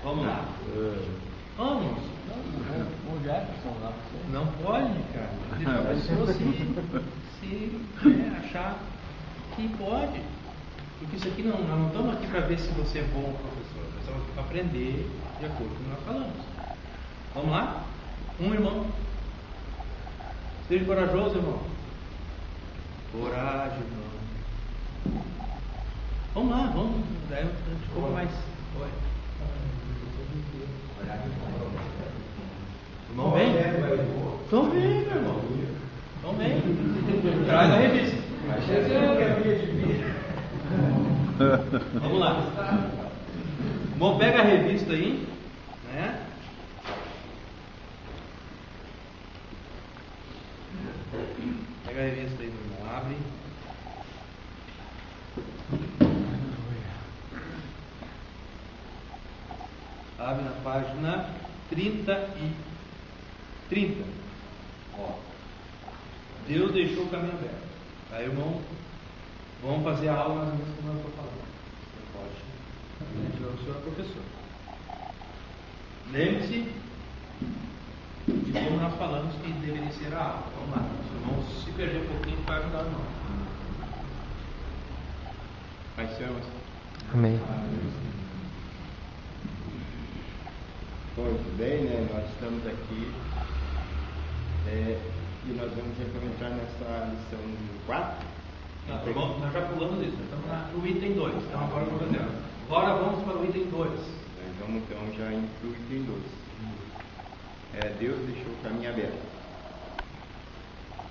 Vamos lá. Vamos. Um Jefferson lá. Não pode, cara. Deixa a pessoa se achar que pode. Porque isso aqui nós não estamos aqui para ver se você é bom professor. Nós estamos aqui para aprender de acordo com o que nós falamos. Vamos lá? Um irmão. Seja corajoso, irmão. Coragem, irmão. Vamos lá, vamos. Daí a gente ficou mais. Oi. Irmão, vem? Então vem, meu irmão. Então vem. Traz a revista. Vamos lá. Bom, pega a revista aí, né? Pega a revista aí, meu irmão. Abre. Abre na página 30. Ó. Deus deixou o caminho aberto. Aí, irmão, vamos fazer a aula mais ou menos como eu estou falando. Você pode. O senhor é professor. Lembre-se de como nós falamos que deveria ser a aula. Vamos lá. Se o irmão se perder um pouquinho, vai ajudar o irmão. Vai ser o Amém. Muito bem, né? Nós estamos aqui e nós vamos então entrar nessa lição 4. Nós já pulamos isso, estamos no item 2. Então agora vamos fazer. Agora vamos para o item 2. Vamos então já indo para o item 2. Deus deixou o caminho aberto.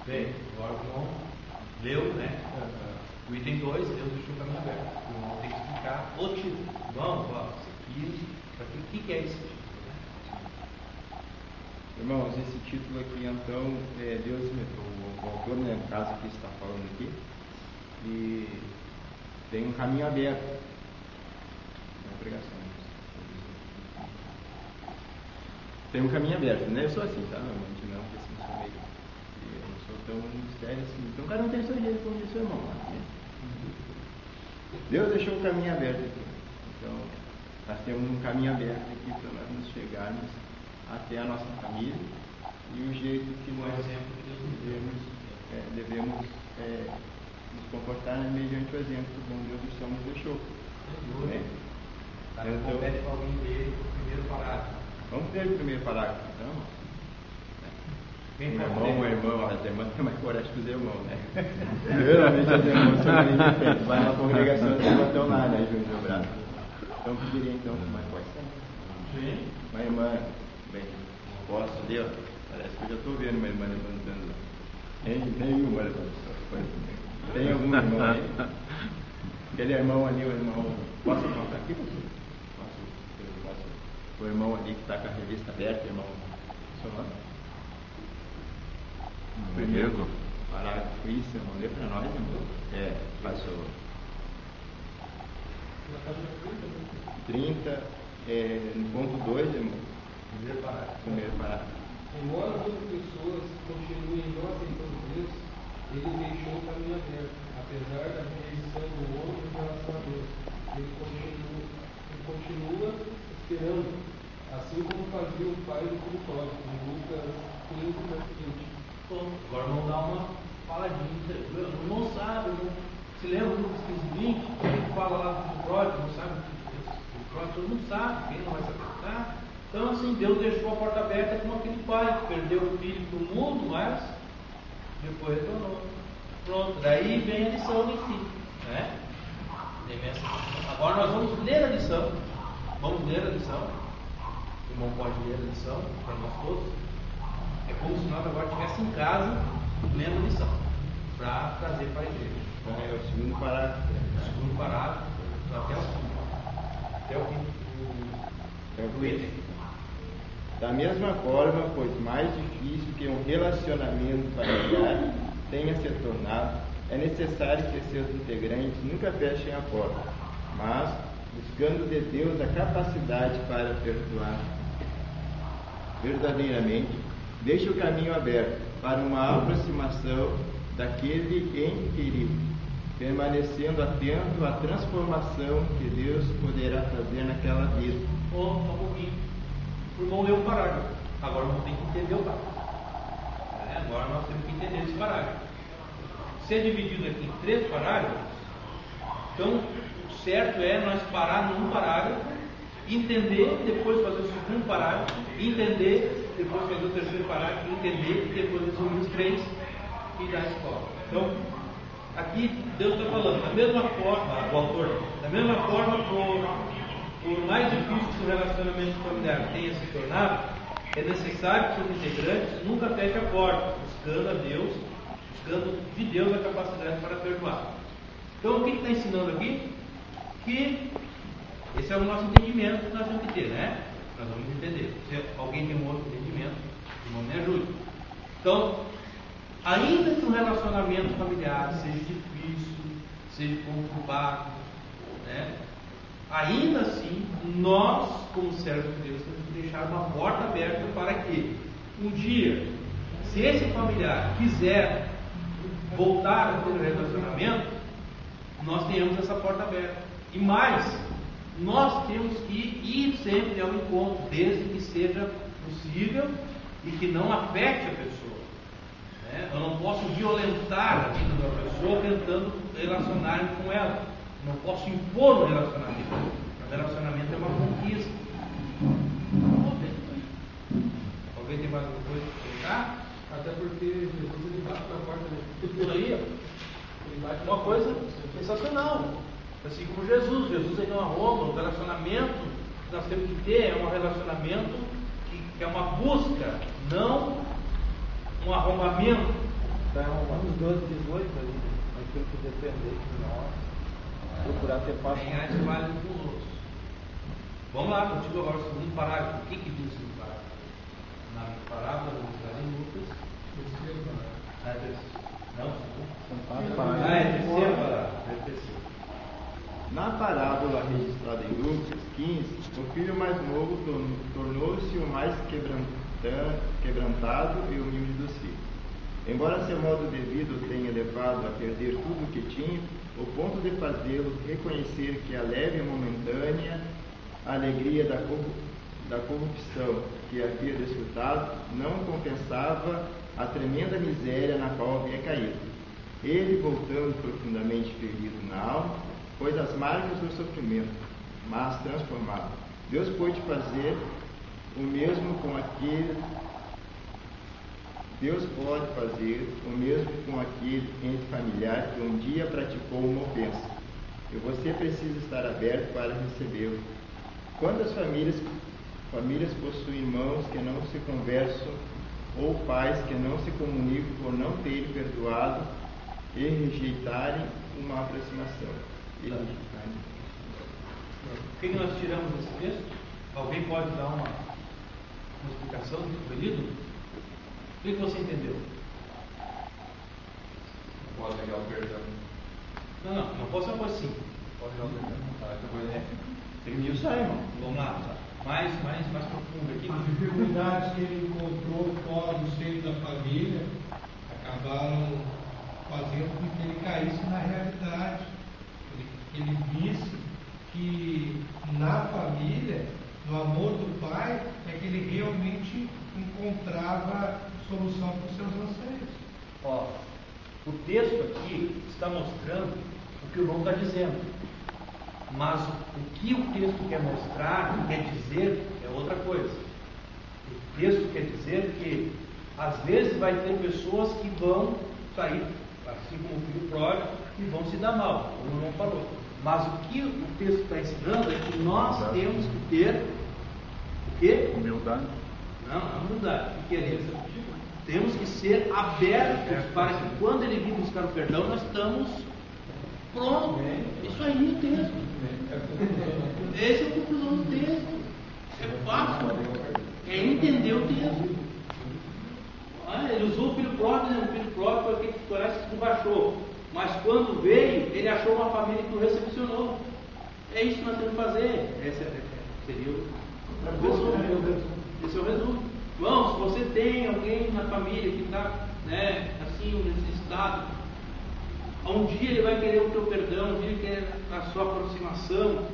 Bem, agora o irmão leu, né? O item 2, Deus deixou o caminho aberto. O irmão tem que explicar o título. Vamos, isso aqui, o que é esse título? Irmãos, esse título aqui, então, Deus, o autor, né, no caso que está falando aqui, e tem um caminho aberto na pregação. Tem um caminho aberto, né? Eu sou assim, tá? Normalmente não, porque assim, sou meio, eu não sou tão sério assim. Então, cada um tem o seu jeito, como disse o irmão lá, né? Deus deixou o caminho aberto aqui. Então, nós temos um caminho aberto aqui para nós nos chegarmos até a nossa família e o jeito que nós devemos nos comportar mediante o exemplo que o bom Deus do céu nos deixou. Né? Então, compete com alguém ler o primeiro parágrafo. Vamos ler o primeiro parágrafo, então. O irmão, as irmãs têm mais coragem que os irmãos, né? Geralmente as irmãs são bem diferentes. Vai na congregação, as irmãs estão lá, né, João de Braço? Então, pediria então, mas pode ser. Sim. Uma irmã, bem, posso ler, ó. Parece que eu já estou vendo uma irmã levantando lá. Nenhuma levantando. Tem algum irmão aí? Aquele irmão ali, o irmão. Posso contar aqui? Posso. O irmão ali que está com a revista aberta, irmão. Seu nome? Primeiro parágrafo, isso, irmão. Lê para nós, irmão. Passou. 30, no ponto 2, irmão. Primeiro parágrafo. Embora muitas pessoas continuem não aceitando Deus, ele deixou o caminho aberto, apesar da rejeição do homem em relação a Deus. Ele continua esperando, assim como fazia o pai do filho pródigo, em Lucas 15:20. Bom, agora vamos dar uma faladinha. O irmão sabe, se lembra do Lucas 15:20? Ele fala lá do filho pródigo, não sabe o pródigo, todo mundo sabe, quem não vai se acreditar. Então, assim, Deus deixou a porta aberta como aquele pai que perdeu o filho do mundo, mas depois retornou. Pronto, daí vem a lição em si, né? Agora nós vamos ler a lição. Vamos ler a lição. O irmão pode ler a lição para nós todos. É como se nós agora estivéssemos em casa lendo a lição para trazer para a igreja. Então, é o segundo parágrafo. Segundo parágrafo, até o quinto item. Da mesma forma, pois mais difícil que um relacionamento familiar tenha se tornado, é necessário que seus integrantes nunca fechem a porta, mas, buscando de Deus a capacidade para perdoar verdadeiramente, deixe o caminho aberto para uma aproximação daquele em perigo, permanecendo atento à transformação que Deus poderá fazer naquela vida. Só um pouquinho. O irmão leu o parágrafo. Agora nós temos que entender o parágrafo. Agora nós temos que entender esse parágrafo. Se é dividido aqui em 3 parágrafos, então o certo é nós parar num parágrafo, entender, depois fazer o segundo parágrafo, entender, depois fazer o terceiro parágrafo, entender, e depois resumir os 3 e dar a escola. Então, aqui Deus está falando, da mesma forma, o autor, da mesma forma, por mais difícil que o relacionamento familiar tenha se tornado, é necessário que os integrantes nunca fechem a porta, buscando a Deus, buscando de Deus a capacidade para perdoar. Então, o que ele está ensinando aqui? Que esse é o nosso entendimento que nós temos que ter, né? Nós vamos entender. Se alguém tem um outro entendimento, irmão, me ajude. Então, ainda que um relacionamento familiar seja difícil, seja conturbado, né? Ainda assim, nós, como servos de Deus, temos que deixar uma porta aberta para que um dia, se esse familiar quiser voltar a ter um relacionamento, nós tenhamos essa porta aberta. E mais, nós temos que ir sempre ao encontro, desde que seja possível e que não afete a pessoa. Né? Eu não posso violentar a vida da pessoa tentando relacionar-me com ela. Não posso impor um relacionamento. O relacionamento é uma conquista. Alguém tem mais alguma coisa para colocar? Até porque Jesus ele bate na porta, né? Por aí, ele bate uma coisa sensacional. Assim como Jesus ele não arruma. O relacionamento que nós temos que ter é um relacionamento que é uma busca, não um arrombamento. Está em Romanos 12:18 ali, aquilo que depender de nós. Procurar ter paz. Ganhar de vale com os outros. Vamos lá, contigo agora o segundo parágrafo. O que diz o segundo parágrafo? na parábola registrada em Lucas. Não? É terceira parábola. Na parábola registrada em Lucas 15, o filho mais novo tornou-se o mais quebrantado e humilde dos filhos. Embora seu modo de vida o tenha levado a perder tudo o que tinha, o ponto de fazê-lo reconhecer que a leve e momentânea alegria da corrupção que havia desfrutado não compensava a tremenda miséria na qual havia caído. Ele, voltando profundamente ferido na alma, pôs as marcas do sofrimento, mas transformado. Deus pôde fazer o mesmo com aquele. Deus pode fazer o mesmo com aquele ente familiar que um dia praticou uma ofensa. E você precisa estar aberto para recebê-lo. Quantas famílias possuem irmãos que não se conversam ou pais que não se comunicam por não terem perdoado e rejeitarem uma aproximação? O que nós tiramos desse texto? Alguém pode dar uma explicação do que foi lido? O que você entendeu? Não pode negar o perdão. Não posso ser uma coisa assim. Pode negar o perdão. Termina só, irmão. Vamos lá, mais profundo aqui. As dificuldades que ele encontrou fora do seio da família acabaram fazendo com que ele caísse na realidade. Ele visse que na família, no amor do pai, é que ele realmente encontrava solução para os seus anseios. O texto aqui está mostrando o que o irmão está dizendo. Mas o que o texto quer mostrar, quer dizer, é outra coisa. O texto quer dizer que às vezes vai ter pessoas que vão sair, assim como o filho pródigo, e vão se dar mal, como o irmão falou. Mas o que o texto está ensinando é que nós temos que ter o quê? Humildade. Não, humildade. O que é isso? Temos que ser abertos para que quando ele vir buscar o perdão, nós estamos prontos. Isso aí é o texto. Esse é a conclusão do texto. É fácil. É entender o texto. Ele usou o filho pródigo, o filho pródigo foi aquele que parece que baixou. Mas quando veio, ele achou uma família que o recepcionou. É isso que nós temos que fazer. Esse seria o resumo. Esse é o resumo. Irmão, se você tem alguém na família que está assim, nesse estado, um dia ele vai querer o teu perdão, um dia ele quer a sua aproximação,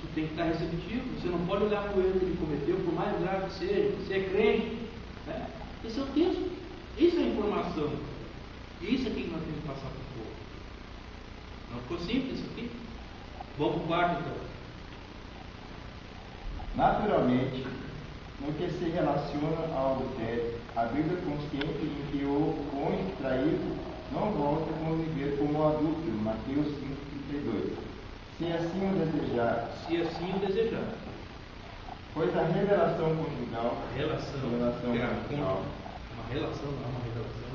tu tem que estar receptivo. Você não pode olhar para o erro que ele cometeu, por mais grave que seja. Você é crente. Esse é o texto. Isso é a informação. Isso aqui que nós temos que passar para o povo. Não ficou simples isso aqui? Vamos para o quarto então. Naturalmente, no que se relaciona ao adultério, a Bíblia consciente em que o cônjuge traído não volta a conviver como adúltero, Mateus 5,32. Se assim o desejar. Se assim o desejar. Pois a revelação conjugal. Relação conjugal. Uma relação, não uma revelação.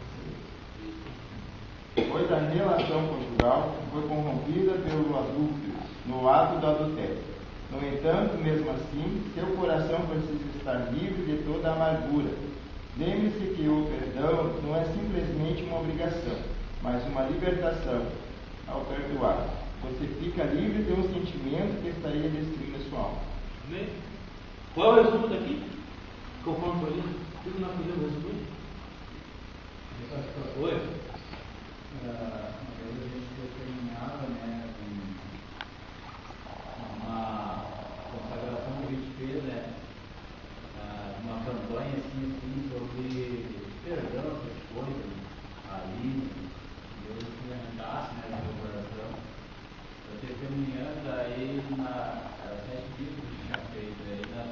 Pois a relação conjugal foi corrompida pelo adúltero no ato do adultério. No entanto, mesmo assim, seu coração precisa estar livre de toda amargura. Lembre-se que o perdão não é simplesmente uma obrigação, mas uma libertação ao perdoar. Você fica livre de um sentimento que estaria destruindo a sua alma. Amém? Qual é o resumo daqui? Conforme foi lido? Tudo nós podemos resumir? Oi? A gente determinava, uma consagração que a gente fez, uma campanha assim sobre perdão, essas coisas, ali, Deus implementasse, no meu coração. Eu testemunhando aí na 7 dias que a gente tinha feito, aí na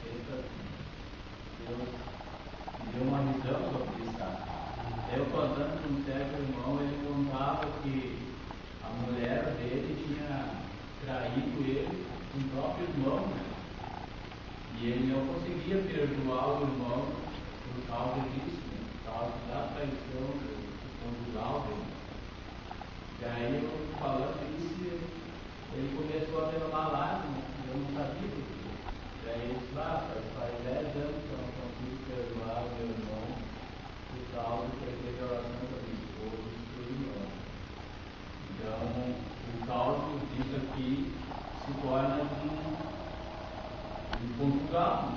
sexta, Deus me deu uma visão sobre isso, tá? Eu contando com um certo irmão, ele contava que a mulher dele tinha traído ele com o próprio irmão, e ele não conseguia perdoar o irmão por causa disso, por causa da traição conjugal dele. E aí, eu falando isso, ele começou a derramar lágrimas, eu não sabia porque. E aí ele disse, faz 10 anos que eu não consigo perdoar meu irmão por causa que ele teve a oração da minha esposa destruiu ela. Então, o causa disso aqui se torna um conjugal.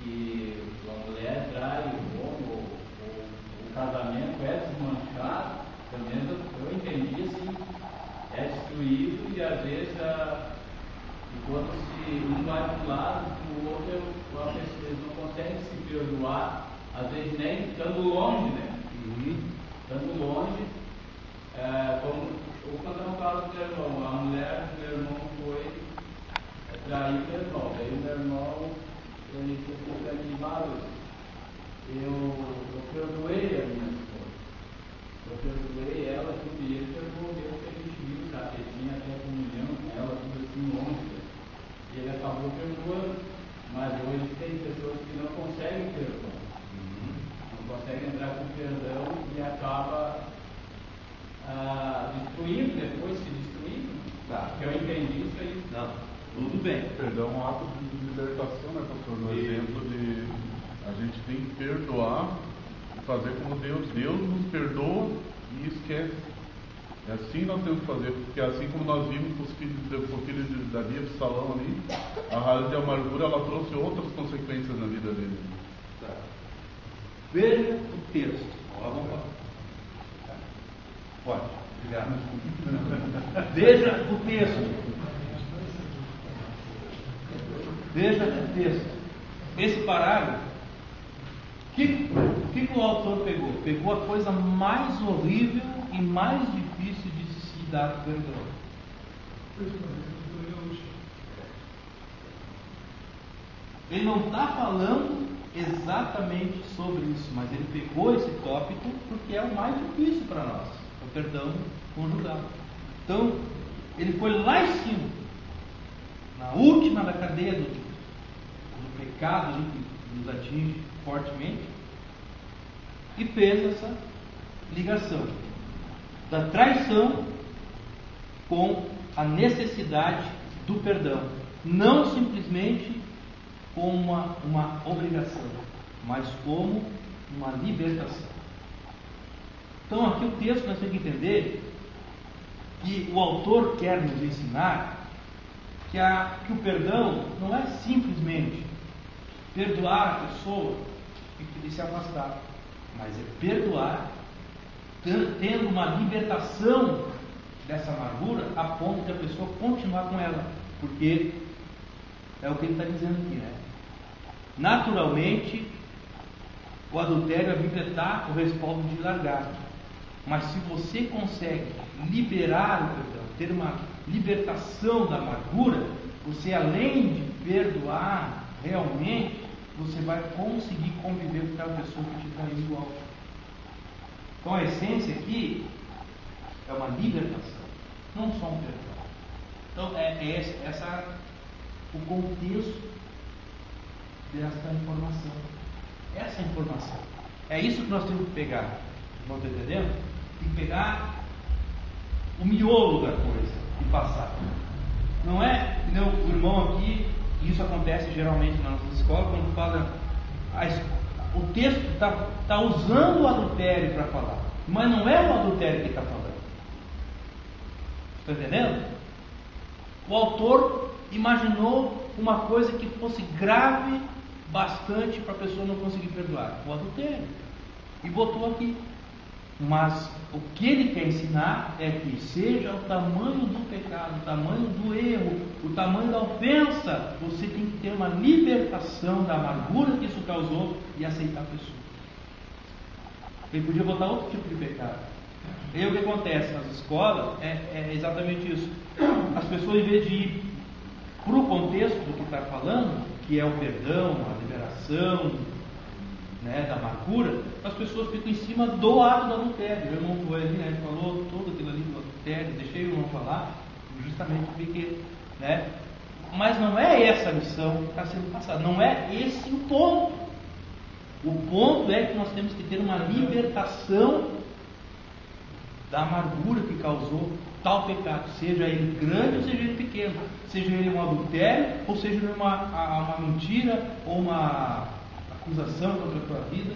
Que a mulher trai o homem, ou o casamento é desmanchado, pelo menos eu entendi assim, é destruído e às vezes enquanto se um vai para um lado, o outro eles não conseguem se perdoar, às vezes nem estando longe, né? Estando longe, como o cantor fala do meu irmão, a mulher do meu irmão foi trair o meu irmão, daí o meu irmão ele disse assim para mim, Marlos, eu perdoei a minha esposa, eu perdoei ela, tudo, e ele perdoou meu que a gente viu, sabe? Ele tinha até comunhão com ela, tudo assim, longe, e ele acabou perdoando, mas hoje tem pessoas que não conseguem perdoar, não conseguem entrar com perdão e acaba destruindo, depois se destruindo. Tá. Eu entendi isso aí. Não, tudo bem. Perdão é um ato de libertação, né, pastor? No exemplo de a gente tem que perdoar e fazer como Deus nos perdoa e esquece. É assim nós temos que fazer, porque assim como nós vimos com os filhos de Davi e Absalão ali, a raiz de amargura ela trouxe outras consequências na vida dele. Tá. Veja o texto. Vamos lá. Pode, obrigado. Veja o texto. Veja o texto. Esse parágrafo, o que o autor pegou? Pegou a coisa mais horrível e mais difícil de se dar perdão. Ele não está falando exatamente sobre isso, mas ele pegou esse tópico porque é o mais difícil para nós, o perdão conjugal. Então, ele foi lá em cima, na última da cadeia do pecado que nos atinge fortemente, e fez essa ligação da traição com a necessidade do perdão, não simplesmente como uma obrigação, mas como uma libertação. Então aqui o texto nós temos que entender que o autor quer nos ensinar que o perdão não é simplesmente perdoar a pessoa e se afastar, mas é perdoar tendo uma libertação dessa amargura a ponto de a pessoa continuar com ela, porque é o que ele está dizendo aqui, né? Naturalmente, o adultério, a Bíblia dá o respaldo de largar, mas se você consegue liberar o perdão, ter uma libertação da amargura, você, além de perdoar realmente, você vai conseguir conviver com aquela pessoa que te traiu igual. Então a essência aqui é uma libertação, não só um perdão. Então essa o contexto dessa informação. Essa informação. É isso que nós temos que pegar. Não está entendendo? Tem que pegar o miolo da coisa e passar. Não é, o irmão aqui, isso acontece geralmente na nossa escola, quando fala, o texto está usando o adultério para falar, mas não é o adultério que está falando. Está entendendo? O autor imaginou uma coisa que fosse grave bastante para a pessoa não conseguir perdoar, o adultério, e botou aqui. Mas o que ele quer ensinar é que seja o tamanho do pecado, o tamanho do erro, o tamanho da ofensa, você tem que ter uma libertação da amargura que isso causou e aceitar a pessoa. Ele podia botar outro tipo de pecado. E aí o que acontece nas escolas é exatamente isso. As pessoas, em vez de ir para o contexto do que está falando, que é o perdão, a liberação, né, da amargura, as pessoas ficam em cima do ato do adultério. O irmão foi ali, né, falou tudo aquilo ali do adultério, deixei o irmão falar, justamente porque, né, mas não é essa a missão que está sendo passada, não é esse o ponto. O ponto é que nós temos que ter uma libertação da amargura que causou tal pecado, seja ele grande ou seja ele pequeno, seja ele um adultério ou seja ele uma mentira ou uma acusação contra a tua vida.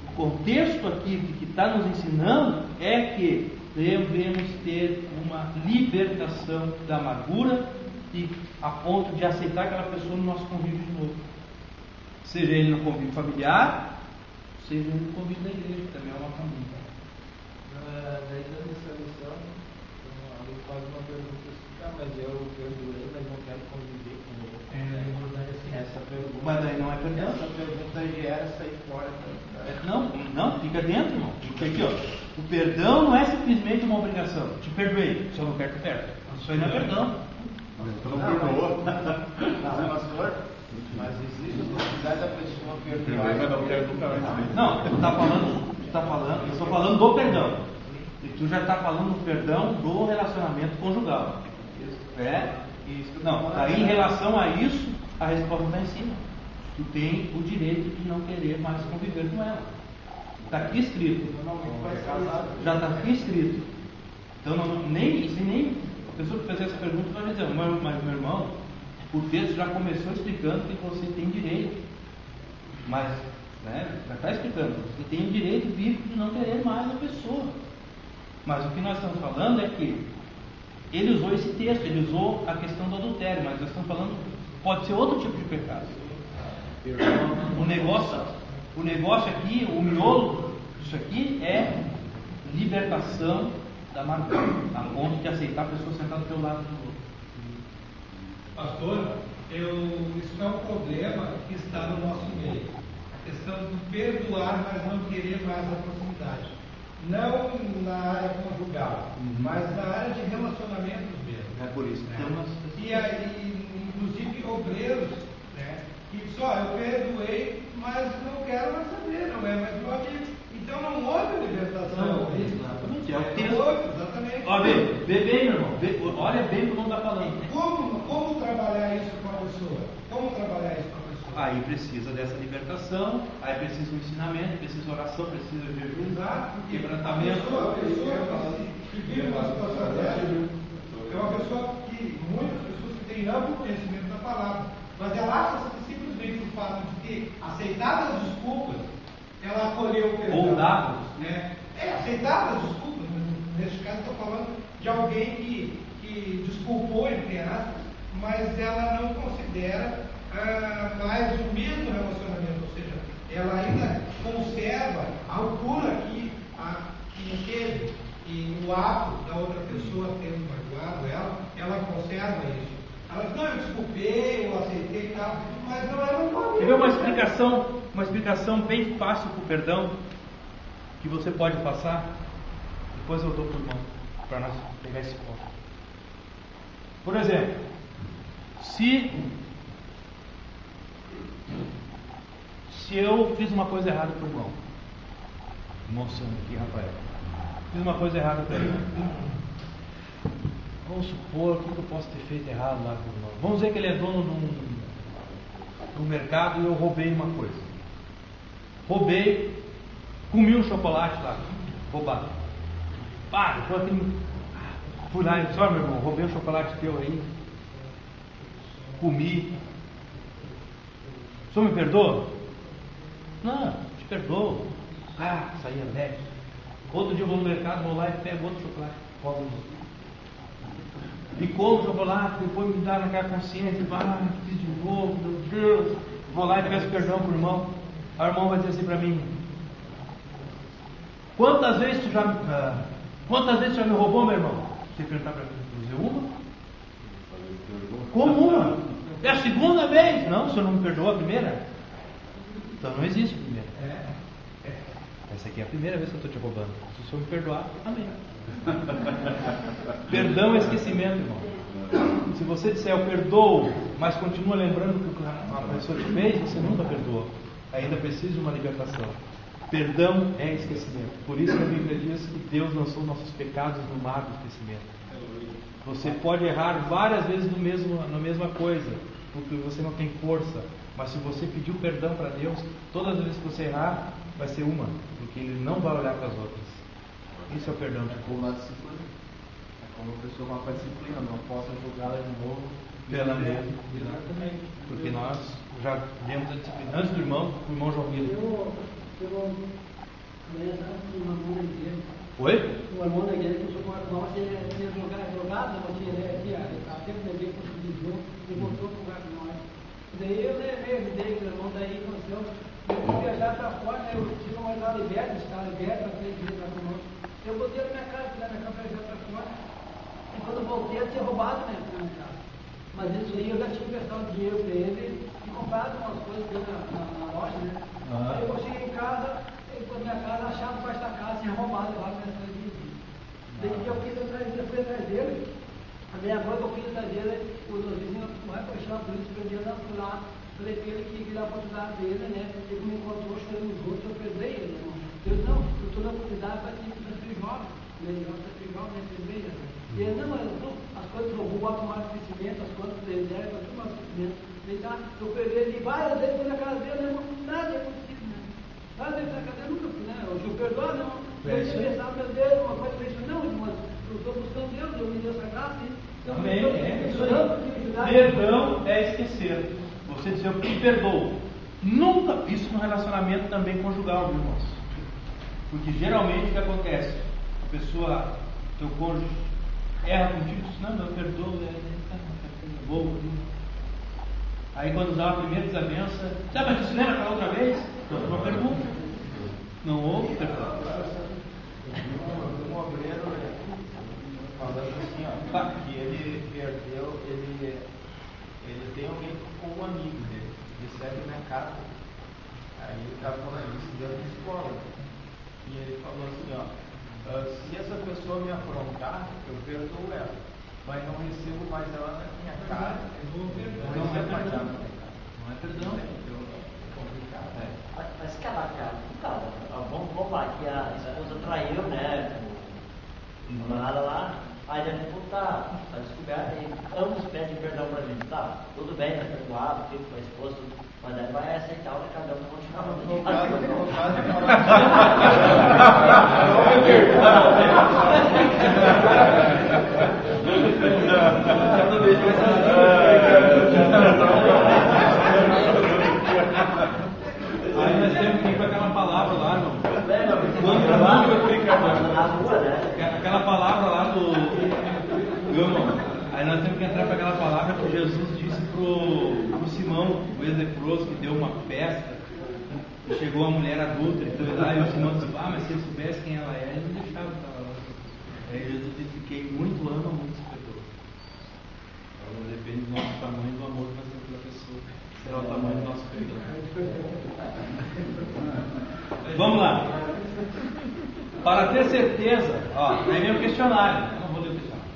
O contexto aqui que está nos ensinando é que devemos ter uma libertação da amargura e a ponto de aceitar aquela pessoa no nosso convívio de novo. Seja ele no convívio familiar, seja ele no convívio da igreja, que também é uma família. Daí dando essa lição, alguém faz uma pergunta assim, mas eu perdoei, mas não quero conviver com ele. Essa pergunta. Mas daí não é perdão. Essa pergunta gera sair fora. Não, fica dentro, irmão. Fica aqui, ó. O perdão não é simplesmente uma obrigação. Te perdoei, se eu não quero que perto. Isso aí não é perdão. Tu não perdoou. Não, pastor, mas existe a necessidade da pessoa perdoar. Mas não quero nunca mais. Não, eu estou falando do perdão. E tu já está falando do perdão do relacionamento conjugal. Não, aí em relação a isso, a resposta está em cima. Tu tem o direito de não querer mais conviver com ela. Está aqui escrito. Já está aqui escrito. Então nem a pessoa que fez essa pergunta vai dizer, mas meu irmão, o texto já começou explicando que você tem direito. Mas, já está explicando, você tem o direito bíblico de não querer mais a pessoa. Mas o que nós estamos falando é que ele usou esse texto, ele usou a questão do adultério, mas nós estamos falando, pode ser outro tipo de pecado. O negócio aqui, o miolo disso aqui é libertação da amargura, a ponto de aceitar a pessoa sentada do teu lado de novo. Pastor, isso não é um problema que está no nosso meio. A questão de perdoar, mas não querer mais a proximidade. Não na área conjugal, mas na área de relacionamentos mesmo. É por isso. E aí, inclusive, obreiros, que só eu perdoei, mas não quero mais saber, não é? Mas pode. Então não houve libertação. Exatamente. É o texto. Exatamente. Ó, vê bem, meu irmão. Olha bem o que o irmão está falando. Como trabalhar isso com a pessoa? Como trabalhar isso com a pessoa? Aí precisa dessa libertação, aí precisa um ensinamento, precisa oração, precisa jejum, quebrantamento. A pessoa que vive uma situação dessa é uma pessoa que, muitas pessoas que têm amplo conhecimento da palavra, mas ela acha que simplesmente o fato de ter aceitado as desculpas, ela acolheu o perdão. Ou dados. Aceitado as desculpas, neste caso estou falando de alguém que desculpou, entre aspas, mas ela não considera mais o mesmo relacionamento, ou seja, ela ainda conserva a altura que teve, e o ato da outra pessoa tendo magoado ela conserva isso. Ela diz, não, eu desculpei, eu aceitei e tal, mas não era um problema. Quer ver uma explicação bem fácil para o perdão, que você pode passar? Depois eu dou para o irmão, para nós pegar esse ponto. Por exemplo, se eu fiz uma coisa errada para o irmão, mostrando aqui, Rafael, fiz uma coisa errada para ele. Vamos supor, o que eu posso ter feito errado lá com o irmão? Vamos dizer que ele é dono de um mercado e eu roubei uma coisa. Comi um chocolate lá, roubado. Fui lá e disse, meu irmão, roubei um chocolate teu aí, comi. O senhor me perdoa? Não, te perdoo. Saí alegre. Outro dia eu vou no mercado, vou lá e pego outro chocolate. Ficou o chocolate, depois me dá naquela consciência, fiz de novo, meu Deus. Vou lá e peço perdão para o irmão. Aí o irmão vai dizer assim para mim, quantas vezes tu já me roubou, meu irmão? Você perguntar para mim, dizer uma? Como uma? É a segunda vez? Não, o senhor não me perdoou a primeira? Então não existe a primeira. Essa aqui é a primeira vez que eu estou te roubando. Se o senhor me perdoar, amém. Perdão é esquecimento, irmão. Se você disser eu perdoo, mas continua lembrando que uma pessoa te fez, você nunca perdoou. Ainda precisa de uma libertação. Perdão é esquecimento. Por isso que a Bíblia diz que Deus lançou nossos pecados no mar do esquecimento. Você pode errar várias vezes na mesma coisa, porque você não tem força. Mas se você pedir perdão para Deus, todas as vezes que você errar, vai ser uma, porque Ele não vai olhar para as outras. Isso é o perdão. É como a disciplina. É como a pessoa vai para a disciplina, não possa julgá-la de novo. Pela mesma. Exatamente. Porque nós já demos a disciplina. Antes do irmão, o irmão João Vitor. Oi? O irmão da igreja começou com nós, ele tinha jogado, mas tinha tempo da igreja conseguiu e voltou para o lugar com nós. Daí eu ajudei o irmão, daí aconteceu, eu fui viajar para fora, eu tive uma aula liberta, estava liberta, para três dias lá com nós. Eu botei na minha casa, fui na minha casa para viajar para fora, e quando eu voltei, eu tinha roubado na minha casa. Mas isso aí eu já tinha emprestado dinheiro para ele e comprado umas coisas dele na loja, né? Aí eu cheguei em casa, quando minha casa achava que da casa tinha roubado lá nas coisas de vida. Daí eu fui atrás dele, a minha avó que eu fiz atrás dele, os vizinhos vai para chamar a polícia, prenderam lá, falei para ele que ia dar a oportunidade dele, né? Ele me encontrou chorando os outros, eu perdoei ele, irmão. Eu não, eu estou na oportunidade para ti, para ser jovem, né? Jovem, perdoei ele. E ele, não, as coisas eu vou tomar crescimento, as coisas que ele der, para tomar crescimento. Ele tá, eu peguei ele várias vezes na casa dele, irmão, nada é possível, né? Nada é possível, eu nunca fui, né? Eu te perdoa, não. Eu tinha pensado, meu Deus, uma coisa que eu não, mas eu estou buscando Deus, eu me deu essa graça, hein? Amém. Perdão é esquecer. Você dizer eu te perdoo. Nunca, isso no relacionamento também conjugal, viu, irmãos? Porque geralmente o que acontece? A pessoa, teu cônjuge, erra contigo, diz, não, eu perdoo, vou. Aí quando dá a primeira desavença, mas você lembra aquela outra vez? Uma pergunta. Não houve perdão. Um obreiro falando assim, que ele perdeu, ele tem alguém como um amigo dele, recebe minha casa. Aí ele estava falando isso dentro da escola. E ele falou assim, se essa pessoa me afrontar, eu perdoo ela, mas não recebo mais ela na minha casa. Não é perdão. Não é perdão. Mas cara, vamos lá, que a esposa traiu, né? Com o nada lá, aí deve tá descoberto, aí ambos pedem perdão pra gente, tá? Tudo bem, tá perdoado, fico com a esposa, mas daí vai aceitar o que cada um tá Aí nós temos que ir com aquela palavra lá, não? Aquela palavra lá do. Aí nós temos que entrar para aquela palavra que Jesus disse pro Simão, o ex-leproso, que deu uma festa e chegou a mulher adulta, então lá, e o Simão disse, mas se ele soubesse quem ela é, ele não deixava que ela lá. Aí Jesus disse, quem muito ama, muito se perdoa. Então depende do nosso tamanho do amor que nós temos pela pessoa, será o tamanho do nosso perdão. Vamos lá. Para ter certeza, aí vem o questionário. Eu não vou ler o questionário.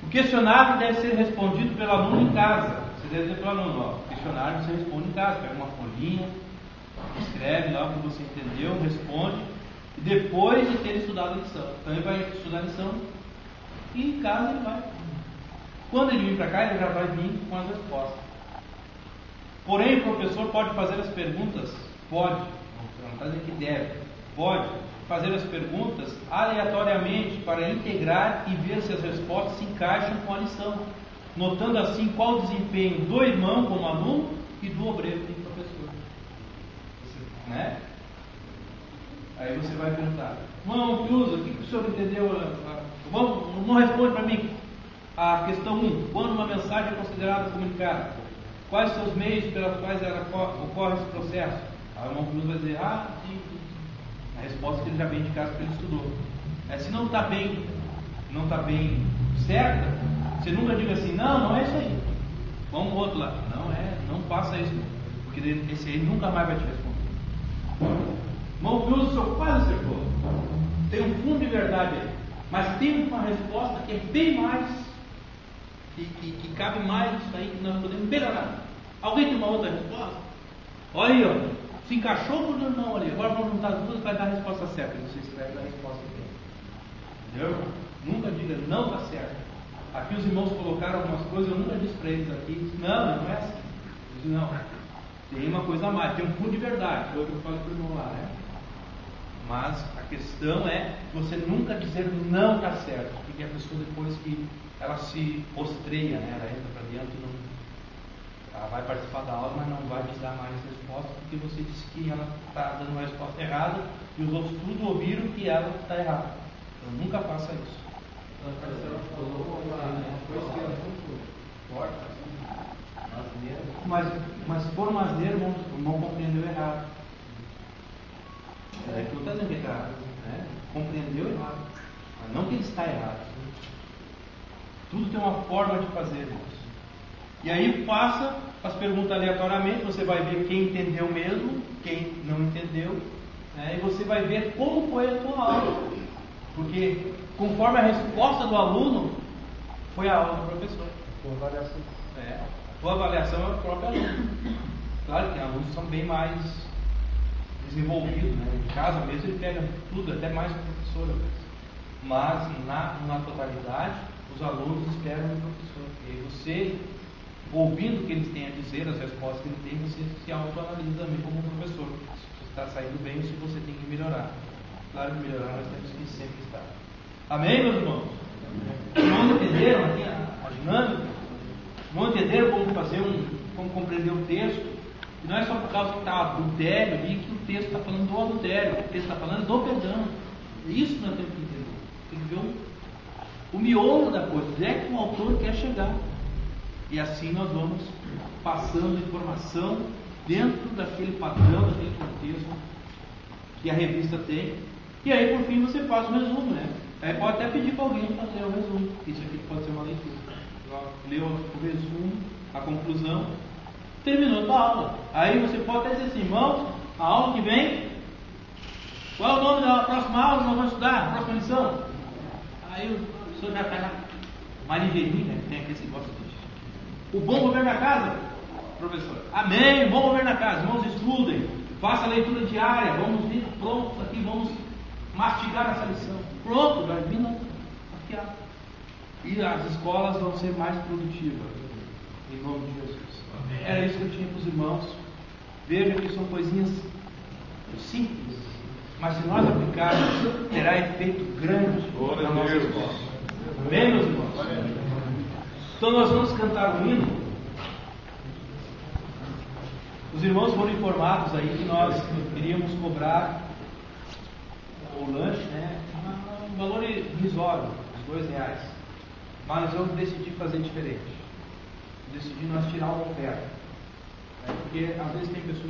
O questionário deve ser respondido pelo aluno em casa. Você deve dizer pelo aluno, o questionário você responde em casa, pega uma folhinha, escreve lá o que você entendeu, responde, e depois de ter estudado a lição. Então ele vai estudar a lição e em casa ele vai. Quando ele vir para cá, ele já vai vir com as respostas. Porém, o professor pode fazer as perguntas, não está dizendo que deve, pode fazer as perguntas aleatoriamente para integrar e ver se as respostas se encaixam com a lição, notando assim qual o desempenho do irmão como aluno e do obreiro como professor. Né? Aí você vai perguntar, irmão Cruz, o que o senhor entendeu? Não responde para mim. A questão 1, quando uma mensagem é considerada comunicada, quais são os meios pelos quais ocorre esse processo? Aí o irmão Cruz vai dizer, sim. A resposta que ele já vem de casa porque ele estudou. Se não está bem certa, você nunca diga assim, não é isso aí. Vamos pro outro lado. Não faça isso, porque esse aí nunca mais vai te responder. Irmão Cruz, o senhor quase acertou. Tem um fundo de verdade aí. Mas tem uma resposta que é bem mais, que cabe mais nisso aí, que nós podemos melhorar. Alguém tem uma outra resposta? Olha aí, se encaixou ou não ali? Agora vamos juntar as duas para dar a resposta certa. Você escreve a resposta aqui. Entendeu? Nunca diga, não está certo. Aqui os irmãos colocaram algumas coisas, eu nunca disse para eles aqui. Não é assim. Eu disse, não, tem uma coisa a mais, tem um fundo de verdade. Foi o que eu falei para o irmão lá, né? Mas a questão é você nunca dizer não está certo. Porque a pessoa depois que ela se ostreia, né? Ela entra para dentro, Ela vai participar da aula, mas não vai te dar mais resposta, porque você disse que ela está dando uma resposta errada e os outros tudo ouviram que ela está errada. Então nunca faça isso. Uma coisa que é muito forte, Mas se for um asneiro, o irmão compreendeu errado. É que eu estou dizendo que está errado. Né? Compreendeu errado. Mas não que ele está errado. Tudo tem uma forma de fazer, irmãos. E aí passa as perguntas aleatoriamente, você vai ver quem entendeu mesmo, quem não entendeu, né? E você vai ver como foi a tua aula. Porque conforme a resposta do aluno, foi a aula do professor. A tua avaliação é o próprio aluno. Claro que alunos são bem mais desenvolvidos, né? Em casa mesmo ele pega tudo, até mais que o professor. Mas na totalidade, os alunos esperam do professor. E você, ouvindo o que eles têm a dizer, as respostas que ele tem, você se autoanalisa também como professor. Se você está saindo bem ou se você tem que melhorar. Claro que melhorar nós temos que sempre estar. Amém, meus irmãos? Os irmãos entenderam aqui a dinâmica? Os irmãos entenderam como compreender o texto? E não é só por causa que está adultério ali que o texto está falando do adultério. O texto está falando do perdão. É isso que nós temos que entender. Tem que ver o miolo da coisa. Onde é que o autor quer chegar? E assim nós vamos passando informação dentro daquele padrão, daquele contexto que a revista tem. E aí, por fim, você faz o resumo, né? Aí pode até pedir para alguém fazer o resumo. Isso aqui pode ser uma leitura. Leu o resumo, a conclusão, terminou a tua aula. Aí você pode até dizer assim, irmãos, a aula que vem, qual é o nome da próxima aula que nós vamos estudar? A próxima lição? Aí o professor já está mais ligeirinho, né? Tem aquele negócio de o bom governo da casa, professor. Amém, bom governo da casa. Irmãos, estudem, faça a leitura diária, vamos vir prontos aqui, vamos mastigar essa lição. Pronto, vai vir mastigar. E as escolas vão ser mais produtivas, em nome de Jesus. Amém. Era isso que eu tinha para os irmãos. Vejam que são coisinhas simples, mas se nós aplicarmos, terá efeito grande na nossa escola. Amém, meus irmãos? Então nós vamos cantar um hino. Os irmãos foram informados aí que nós queríamos cobrar o lanche, né? Um valor irrisório, uns R$2. Mas eu decidi fazer diferente. Decidi nós tirar uma oferta. Porque às vezes tem pessoas